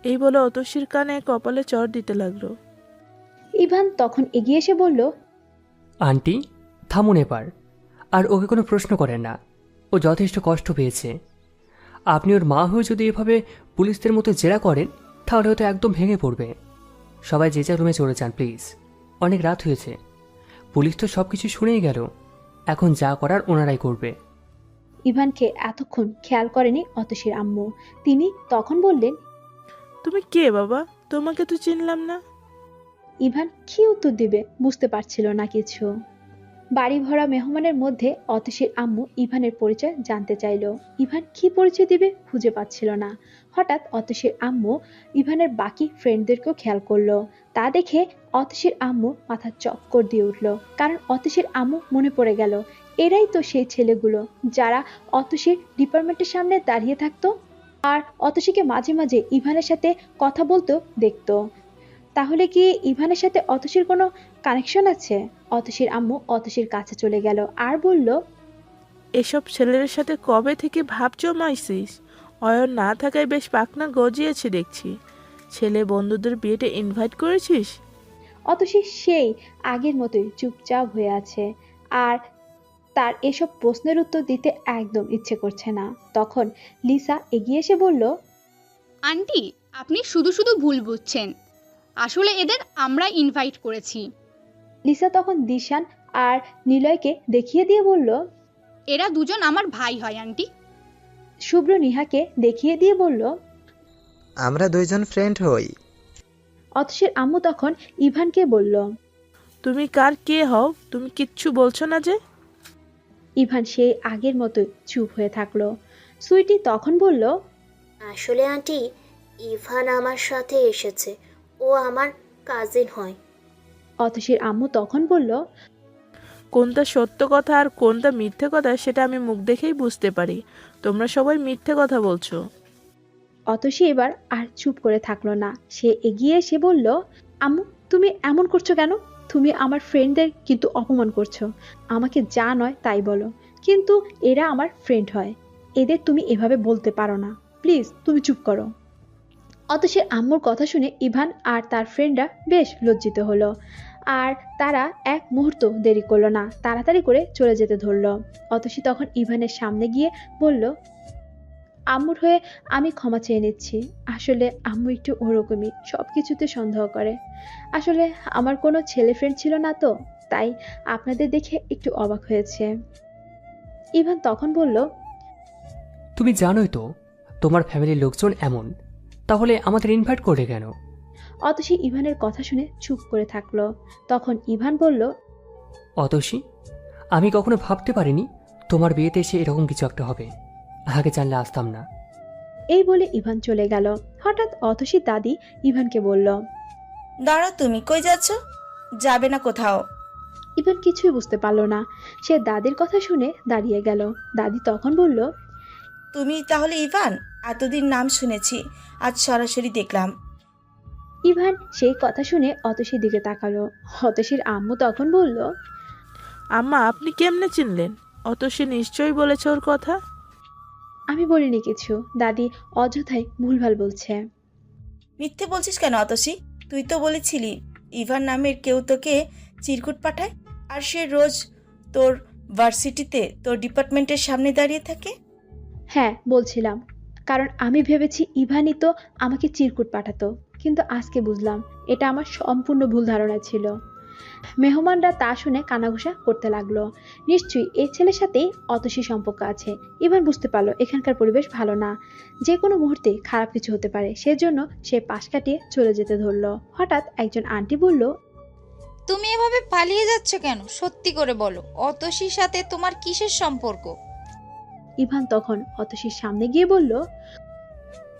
C: এই বলে অতসীর কানে কপালে চড় দিতে লাগলো।
A: ইভান তখন এগিয়ে এসে বলল,
I: আন্টি থামুন এবার, আর ওকে কোনো প্রশ্ন করেন না। ও যথেষ্ট কষ্ট পেয়েছে। আপনি ওর মা হয়ে যদি এভাবে পুলিশদের মতো জেরা করেন তাহলে হয়তো একদম ভেঙে পড়বে। সবাই যে যার রুমে চলে যান প্লিজ, অনেক রাত হয়েছে। পুলিশ তো সব কিছু শুনেই গেল, এখন যা করার ওনারাই করবে।
A: ইভানকে এতক্ষণ খেয়াল করেনি অতসীর আম্মু। তিনি তখন বললেন,
C: তুমি কে বাবা? তোমাকে তো চিনলাম না।
A: ইভান কি উত্তর দিবে বুঝতে পারছিল না কিছু। বাড়ি ভরা মেহমানের মধ্যে অতসীর আম্মু ইভানের পরিচয় জানতে চাইল। ইভান কি পরিচয় দিবে খুঁজে পাচ্ছিল না। হঠাৎ অতসীর আম্মু ইভানের বাকি ফ্রেন্ডদেরকেও খেয়াল করলো। তা দেখে অতসীর আম্মু মাথা চক্কর দিয়ে উঠল, কারণ অতসীর আম্মু মনে পড়ে গেল এরাই তো সেই ছেলেগুলো যারা অতসীর ডিপার্টমেন্টের সামনে দাঁড়িয়ে থাকতো আর অতসীকে মাঝে মাঝে ইভানের সাথে কথা বলতেও দেখতো। তাহলে কি ইভানের সাথে অতসীর কোনো কানেকশন আছে? অতসীর আম্মু অতসীর কাছে চলে গেল আর বলল,
C: এসব ছেলেদের সাথে কবে থেকে ভাব জমাইছিস? অয়ন না থাকায় বেশ পাকনা গজিয়েছে দেখছি। ছেলে বন্ধুদের বিয়েতে ইনভাইট করেছিস?
A: অতসী সেই আগের মতোই চুপচাপ হয়ে আছে, আর তার এসব প্রশ্নের উত্তর দিতে একদম ইচ্ছে করছে না। তখন লিসা এগিয়ে এসে বলল,
F: আন্টি, আপনি শুধু শুধু ভুল বুঝছেন। আসলে এদের আমরা ইনভাইট করেছি।
A: লিসা তখন দিশান আর নিলয়কে দেখিয়ে দিয়ে বলল,
F: এরা দুজন আমার ভাই হয় আন্টি।
A: শুভ্র নিহাকে দেখিয়ে দিয়ে বলল,
B: আমরা দুইজন ফ্রেন্ড হই।
A: অতসীর আম্মু তখন ইভানকে বলল,
C: তুমি কার কে হও? তুমি কিচ্ছু বলছো না যে?
A: ইভান সেই আগের মতোই চুপ হয়ে থাকলো। সুইটি তখন বলল,
L: আসলে আন্টি, ইভান আমার সাথে এসেছে, ও আমার কাজিন হয়।
A: অতসীর আম্মু তখন বলল,
C: কোনটা সত্য কথা আর কোনটা মিথ্যে কথা সেটা আমি মুখ দেখেই বুঝতে পারি। তোমরা সবাই মিথ্যে কথা বলছো।
A: অতসী এবার আর চুপ করে থাকলো না। সে এগিয়ে এসে বলল, আম্মু তুমি এমন করছো কেন? তুমি আমার ফ্রেন্ডদের কিন্তু অপমান করছো। আমাকে যা নয় তাই বলো, কিন্তু এরা আমার ফ্রেন্ড হয়, এদের তুমি এভাবে বলতে পারো না। প্লিজ তুমি চুপ করো। অতসীর আম্মুর কথা শুনে ইভান আর তার ফ্রেন্ডরা বেশ লজ্জিত হলো, আর তারা এক মুহূর্ত দেরি করলো না, তাড়াতাড়ি করে চলে যেতে ধরলো। অতসী তখন ইভানের সামনে গিয়ে বলল, আম্মুর হয়ে আমি ক্ষমা চেয়ে নিচ্ছি। আসলে আম্মু একটু ওরকমই, সব কিছুতে সন্দেহ করে। আসলে আমার কোনো ছেলে ফ্রেন্ড ছিল না তো, তাই আপনাদের দেখে একটু অবাক হয়েছে। ইভান তখন বলল,
I: তুমি জানোই তো তোমার ফ্যামিলির লোকজন এমন, তাহলে আমাদের ইনভাইট করলে কেন?
A: অতসী ইভানের কথা শুনে চুপ করে থাকলো। তখন ইভান বলল,
I: অতসী, আমি কখনো ভাবতে পারিনি তোমার বিয়েতে এসে এরকম কিছু একটা হবে। আগে জানলে আসতাম না।
A: এই বলে ইভান চলে গেল। হঠাৎ অতসীর দাদি ইভানকে বলল,
D: দাঁড়াও, তুমি কই যাচ্ছ? যাবে না কোথাও?
A: ইভান কিছুই বুঝতে পারল না। সে দাদির কথা শুনে দাঁড়িয়ে গেল। দাদি তখন বলল,
D: তুমি তাহলে ইভান? এতদিন নাম শুনেছি, আজ সরাসরি দেখলাম।
A: ইভান সেই কথা শুনে অতসীর দিকে তাকালো। অতসীর আম্মু তখন বলল,
C: আম্মা আপনি কেমনে চিনলেন? অতসী নিশ্চয়ই বলেছে ওর কথা।
A: আমি বলিনি কিছু, দাদি অযথাই ভুলভাল বলছে।
D: মিথ্যে বলছিস কেন অতসী? তুই তো বলেছিলি ইভান নামের কেউ তোকে চিরকুট পাঠায়, আর সে রোজ তোর ভার্সিটিতে তোর ডিপার্টমেন্টের সামনে দাঁড়িয়ে থাকে।
A: হ্যাঁ বলছিলাম, কারণ আমি ভেবেছি ইভানই তো আমাকে চিরকুট পাঠাতো, কিন্তু আজকে বুঝলাম এটা আমার সম্পূর্ণ ভুল ধারণা ছিল। মেহমানরা তা শুনে কানাঘুষা করতে লাগলো। নিশ্চয়ই এই ছেলের সাথেই অতসী সম্পর্ক আছে। ইভান বুঝতে পারলো এখানকার পরিবেশ ভালো না, যে কোনো মুহূর্তে খারাপ কিছু হতে পারে। সেজন্য সে পাশ কাটিয়ে চলে যেতে ধরলো। হঠাৎ একজন আন্টি বলল,
R: তুমি এভাবে পালিয়ে যাচ্ছ কেন? সত্যি করে বলো, অতসীর সাথে তোমার কিসের সম্পর্ক?
A: ইভান তখন অতসীর সামনে গিয়ে বলল,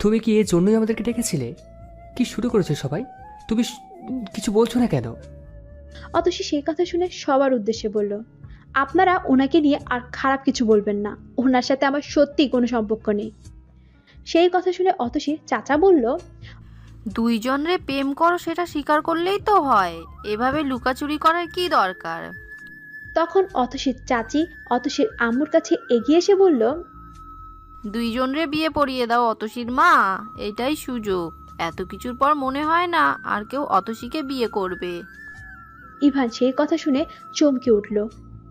I: তুমি কি এর জন্যই আমাদেরকে ডেকেছিলে? কি শুরু করেছো সবাই? তুমি কিছু বলছো না কেন?
A: অতসী সেই কথা শুনে সবার উদ্দেশ্যে বলল, আপনারা ওনাকে নিয়ে আর খারাপ কিছু বলবেন না, ওনার সাথে আমার সত্যি কোনো সম্পর্ক নেই। সেই কথা শুনে অতসীর চাচা বলল,
S: দুইজনরে প্রেম করো সেটা স্বীকার করলেই তো হয়, এভাবে লুকাচুরি করার কি দরকার?
A: তখন অতসীর চাচি অতসীর আম্মুর কাছে এগিয়ে এসে বলল,
S: দুইজনরে বিয়ে পড়িয়ে দাও অতসীর মা, এটাই সুযোগ। এত কিছুর পর মনে হয় না আর কেউ অতসীকে বিয়ে করবে।
A: ইভান সেই কথা শুনে চমকে উঠল।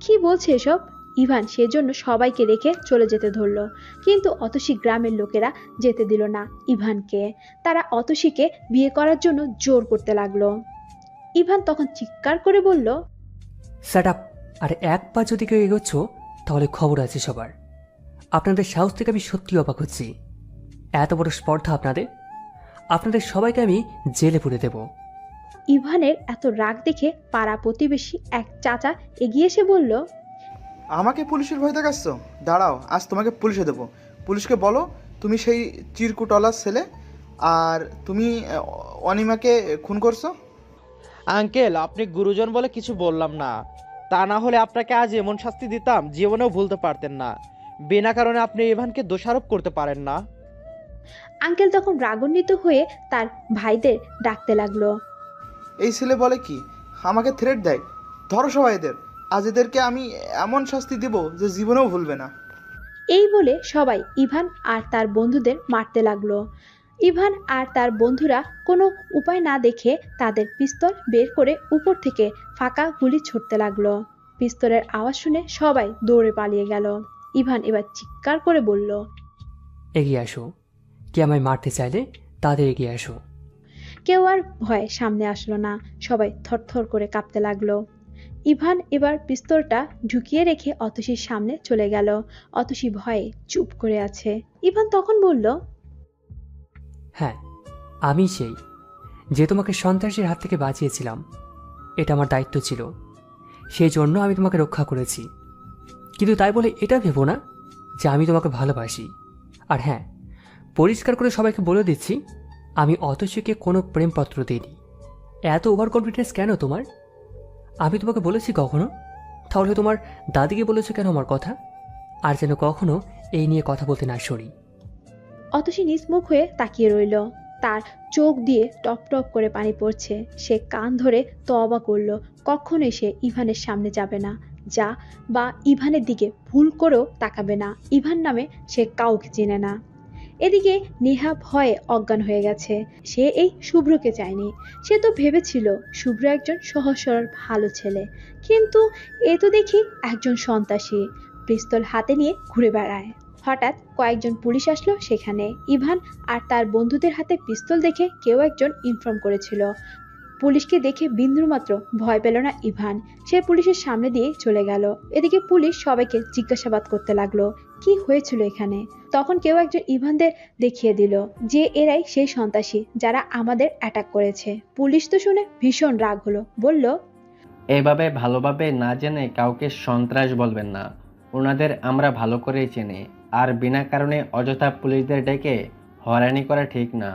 A: কি বলছে এসব? ইভান সেজন্য সবাইকে রেখে চলে যেতে ধরল, কিন্তু অতসী গ্রামের লোকেরা যেতে দিল না ইভানকে। তারা অতসীকে বিয়ে করার জন্য জোর করতে লাগলো। ইভান তখন চিৎকার করে বলল,
I: সেট আপ! আর এক পা যদি কেউ এগোচ্ছ তাহলে খবর আছে সবার। আপনাদের সাহস থেকে আমি সত্যি অবাক হচ্ছি। এত বড় স্পর্ধা আপনাদের! আপনাদের সবাইকে আমি জেলে পুরে দেব।
A: ইভানের এত রাগ দেখে পাড়া প্রতিবেশী এক চাচা এগিয়ে এসে বলল,
T: আমাকে পুলিশের ভয় দেখাচ্ছ? দাঁড়াও, আজ তোমাকে পুলিশে দেবো। পুলিশকে বলো তুমি সেই চিরকুটলার ছেলে, আর তুমি অনিমাকে খুন করছো।
H: আঙ্কেল, আপনি গুরুজন বলে কিছু বললাম না, তা না হলে আপনাকে আজ এমন শাস্তি দিতাম জীবনেও ভুলতে পারতেন না। বিনা কারণে আপনি ইভানকে দোষারোপ করতে পারেন না।
A: আঙ্কেল তখন রাগান্বিত হয়ে তার ভাইদের ডাকতে লাগলো।
T: এই ছেলে বলে কি, আমাকে থ্রেট দেয়। ধরো সবাই এদের, আজ এদেরকে আমি এমন শাস্তি দিব যে জীবনেও ভুলবে না।
A: এই বলে সবাই ইভান আর তার বন্ধুদের মারতে লাগলো। ইভান আর তার বন্ধুরা কোনো উপায় না দেখে তাদের পিস্তল বের করে উপর থেকে ফাঁকা গুলি ছুটতে লাগলো। পিস্তলের আওয়াজ শুনে সবাই দৌড়ে পালিয়ে গেল। ইভান এবার চিৎকার করে বলল,
I: এগিয়ে আসো, কে আমায় মারতে চাইলে তাদের এগিয়ে আসো।
A: কেউ আর ভয়ে সামনে আসলো না, সবাই থরথর করে কাঁপতে লাগলো। ইভান এবার পিস্তলটা ঢুকিয়ে রেখে অতসীর সামনে চলে গেল। অতসী ভয়ে চুপ করে আছে। ইভান তখন বলল,
I: হ্যাঁ, আমি সেই যে তোমাকে সন্ত্রাসীর হাত থেকে বাঁচিয়েছিলাম। এটা আমার দায়িত্ব ছিল, সেই জন্য আমি তোমাকে রক্ষা করেছি। কিন্তু তাই বলে এটা ভেবো না যে আমি তোমাকে ভালোবাসি। আর হ্যাঁ, পরিষ্কার করে সবাইকে বলে দিচ্ছি, আমি অতসীকে কোনো প্রেমপত্র দিইনি। এত ওভার কনফিডেন্স কেন তোমার? আমি তোমাকে বলেছি কখনো? তাহলে তোমার দাদিকে বলেছো কেন আমার কথা? আর যেন কখনো এই নিয়ে কথা বলতে না সরি।
A: অতসী নিষ্মুখ হয়ে তাকিয়ে রইল। তার চোখ দিয়ে টপ টপ করে পানি পড়ছে। সে কান ধরে তওবা করল, কখনোই সে ইভানের সামনে যাবে না, যা বা ইভানের দিকে ভুল করেও তাকাবে না। ইভান নামে সে কাউকে চেনে না। এদিকে নেহা ভয়ে অজ্ঞান হয়ে গেছে। সে এই শুভ্রকে চায়নি। সে তো ভেবেছিল শুভ্র একজন সহজ সরল ভালো ছেলে, কিন্তু এ তো দেখি একজন সন্ত্রাসী, পিস্তল হাতে নিয়ে ঘুরে বেড়ায়। হঠাৎ কয়েকজন পুলিশ আসলো সেখানে। ইভান আর তার বন্ধুদের হাতে পিস্তল দেখে কেউ একজন ইনফর্ম করেছিল। পুলিশকে দেখে বিন্দুমাত্র ভয় পেল না ইভান। সে পুলিশের সামনে দিয়ে চলে গেল। এদিকে পুলিশ সবাইকে জিজ্ঞাসাবাদ করতে লাগলো কি হয়েছিল এখানে। তখন কেউ একজন ইভানদের দেখিয়ে দিল যে এরাই সেই সন্ত্রাসী যারা আমাদের অ্যাটাক করেছে। পুলিশ তো শুনে ভীষণ রাগ হলো, বলল,
P: এভাবে ভালোভাবে না জেনে কাউকে সন্ত্রাস বলবেন না। ওনাদের আমরা ভালো করেই চিনি, আর বিনা কারণে অযথা পুলিশদের ডেকে হয়রানি করা ঠিক না।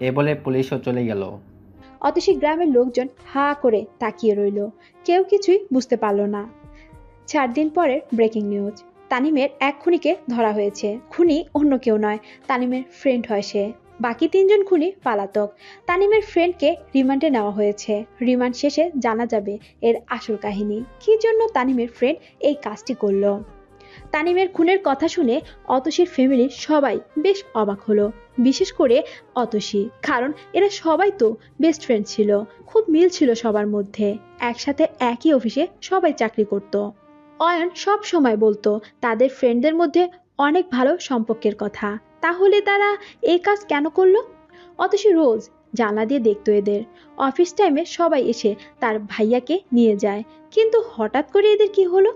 P: এ বলে পুলিশও চলে গেল।
A: অতসী গ্রামের লোকজন হা করে তাকিয়ে রইল, কেউ কিছুই বুঝতে পারল না। 4 দিন পরের ব্রেকিং নিউজ। তানিমের এক খুনিকে ধরা হয়েছে। খুনি অন্য কেউ নয়, তানিমের ফ্রেন্ড হয় সে। বাকি 3 জন খুনি পালাতক। তানিমের ফ্রেন্ডকে রিমান্ডে নেওয়া হয়েছে। রিমান্ড শেষে জানা যাবে এর আসল কাহিনী, কি জন্য তানিমের ফ্রেন্ড এই কাজটি করলো। তানিমের খুনের কথা শুনে অতসীর ফ্যামিলির সবাই বেশ অবাক হলো, বিশেষ করে অতসী, কারণ এরা সবাই তো বেস্ট ফ্রেন্ড ছিল, খুব মিল ছিল সবার মধ্যে, একসাথে একই অফিসে সবাই চাকরি করত। অয়ন সব সময় বলতো তাদের ফ্রেন্ডদের মধ্যে অনেক ভালো সম্পর্কের কথা, তাহলে তারা এই কাজ কেন করলো? অতসী রোজ জানলা দিয়ে দেখতো এদের। অফিস টাইমে সবাই এসে তার ভাইয়াকে নিয়ে যায়, কিন্তু হঠাৎ করে এদের কি হলো?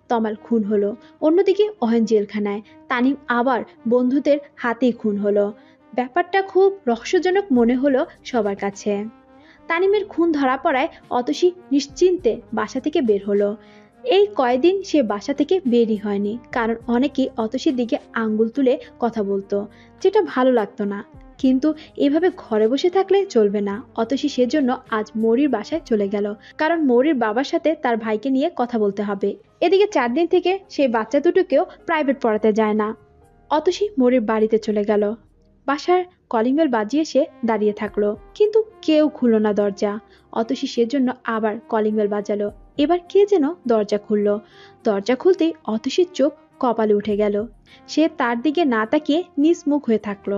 A: তমাল খুন হলো, অন্যদিকে অয়ন জেলখানায়, তানিম আবার বন্ধুদের হাতেই খুন হলো। ব্যাপারটা খুব রহস্যজনক মনে হলো সবার কাছে। তানিমের খুন ধরা পড়ায় অতসী নিশ্চিন্তে বাসা থেকে বের হলো। এই কয়দিন সে বাসা থেকে বেরই হয়নি, কারণ অনেকেই অতসীর দিকে আঙ্গুল তুলে কথা বলতো, যেটা ভালো লাগতো না। কিন্তু এভাবে ঘরে বসে থাকলে চলবে না। অতসী সেজন্য আজ মৌরির বাসায় চলে গেল, কারণ মৌরির বাবার সাথে তার ভাইকে নিয়ে কথা বলতে হবে। এদিকে 4 দিন থেকে সেই বাচ্চা দুটোকেও প্রাইভেট পড়াতে যায় না। অতসী মৌরির বাড়িতে চলে গেল। বাসার কলিং বেল বাজিয়ে সে দাঁড়িয়ে থাকলো, কিন্তু কেউ খুলল না দরজা। অতসী সেজন্য আবার কলিং বেল বাজালো। এবার কে যেন দরজা খুললো। দরজা খুলতেই অতসীর চোখ কপালে উঠে গেল। সে তার দিকে না তাকিয়ে নিজ মুখ হয়ে থাকলো।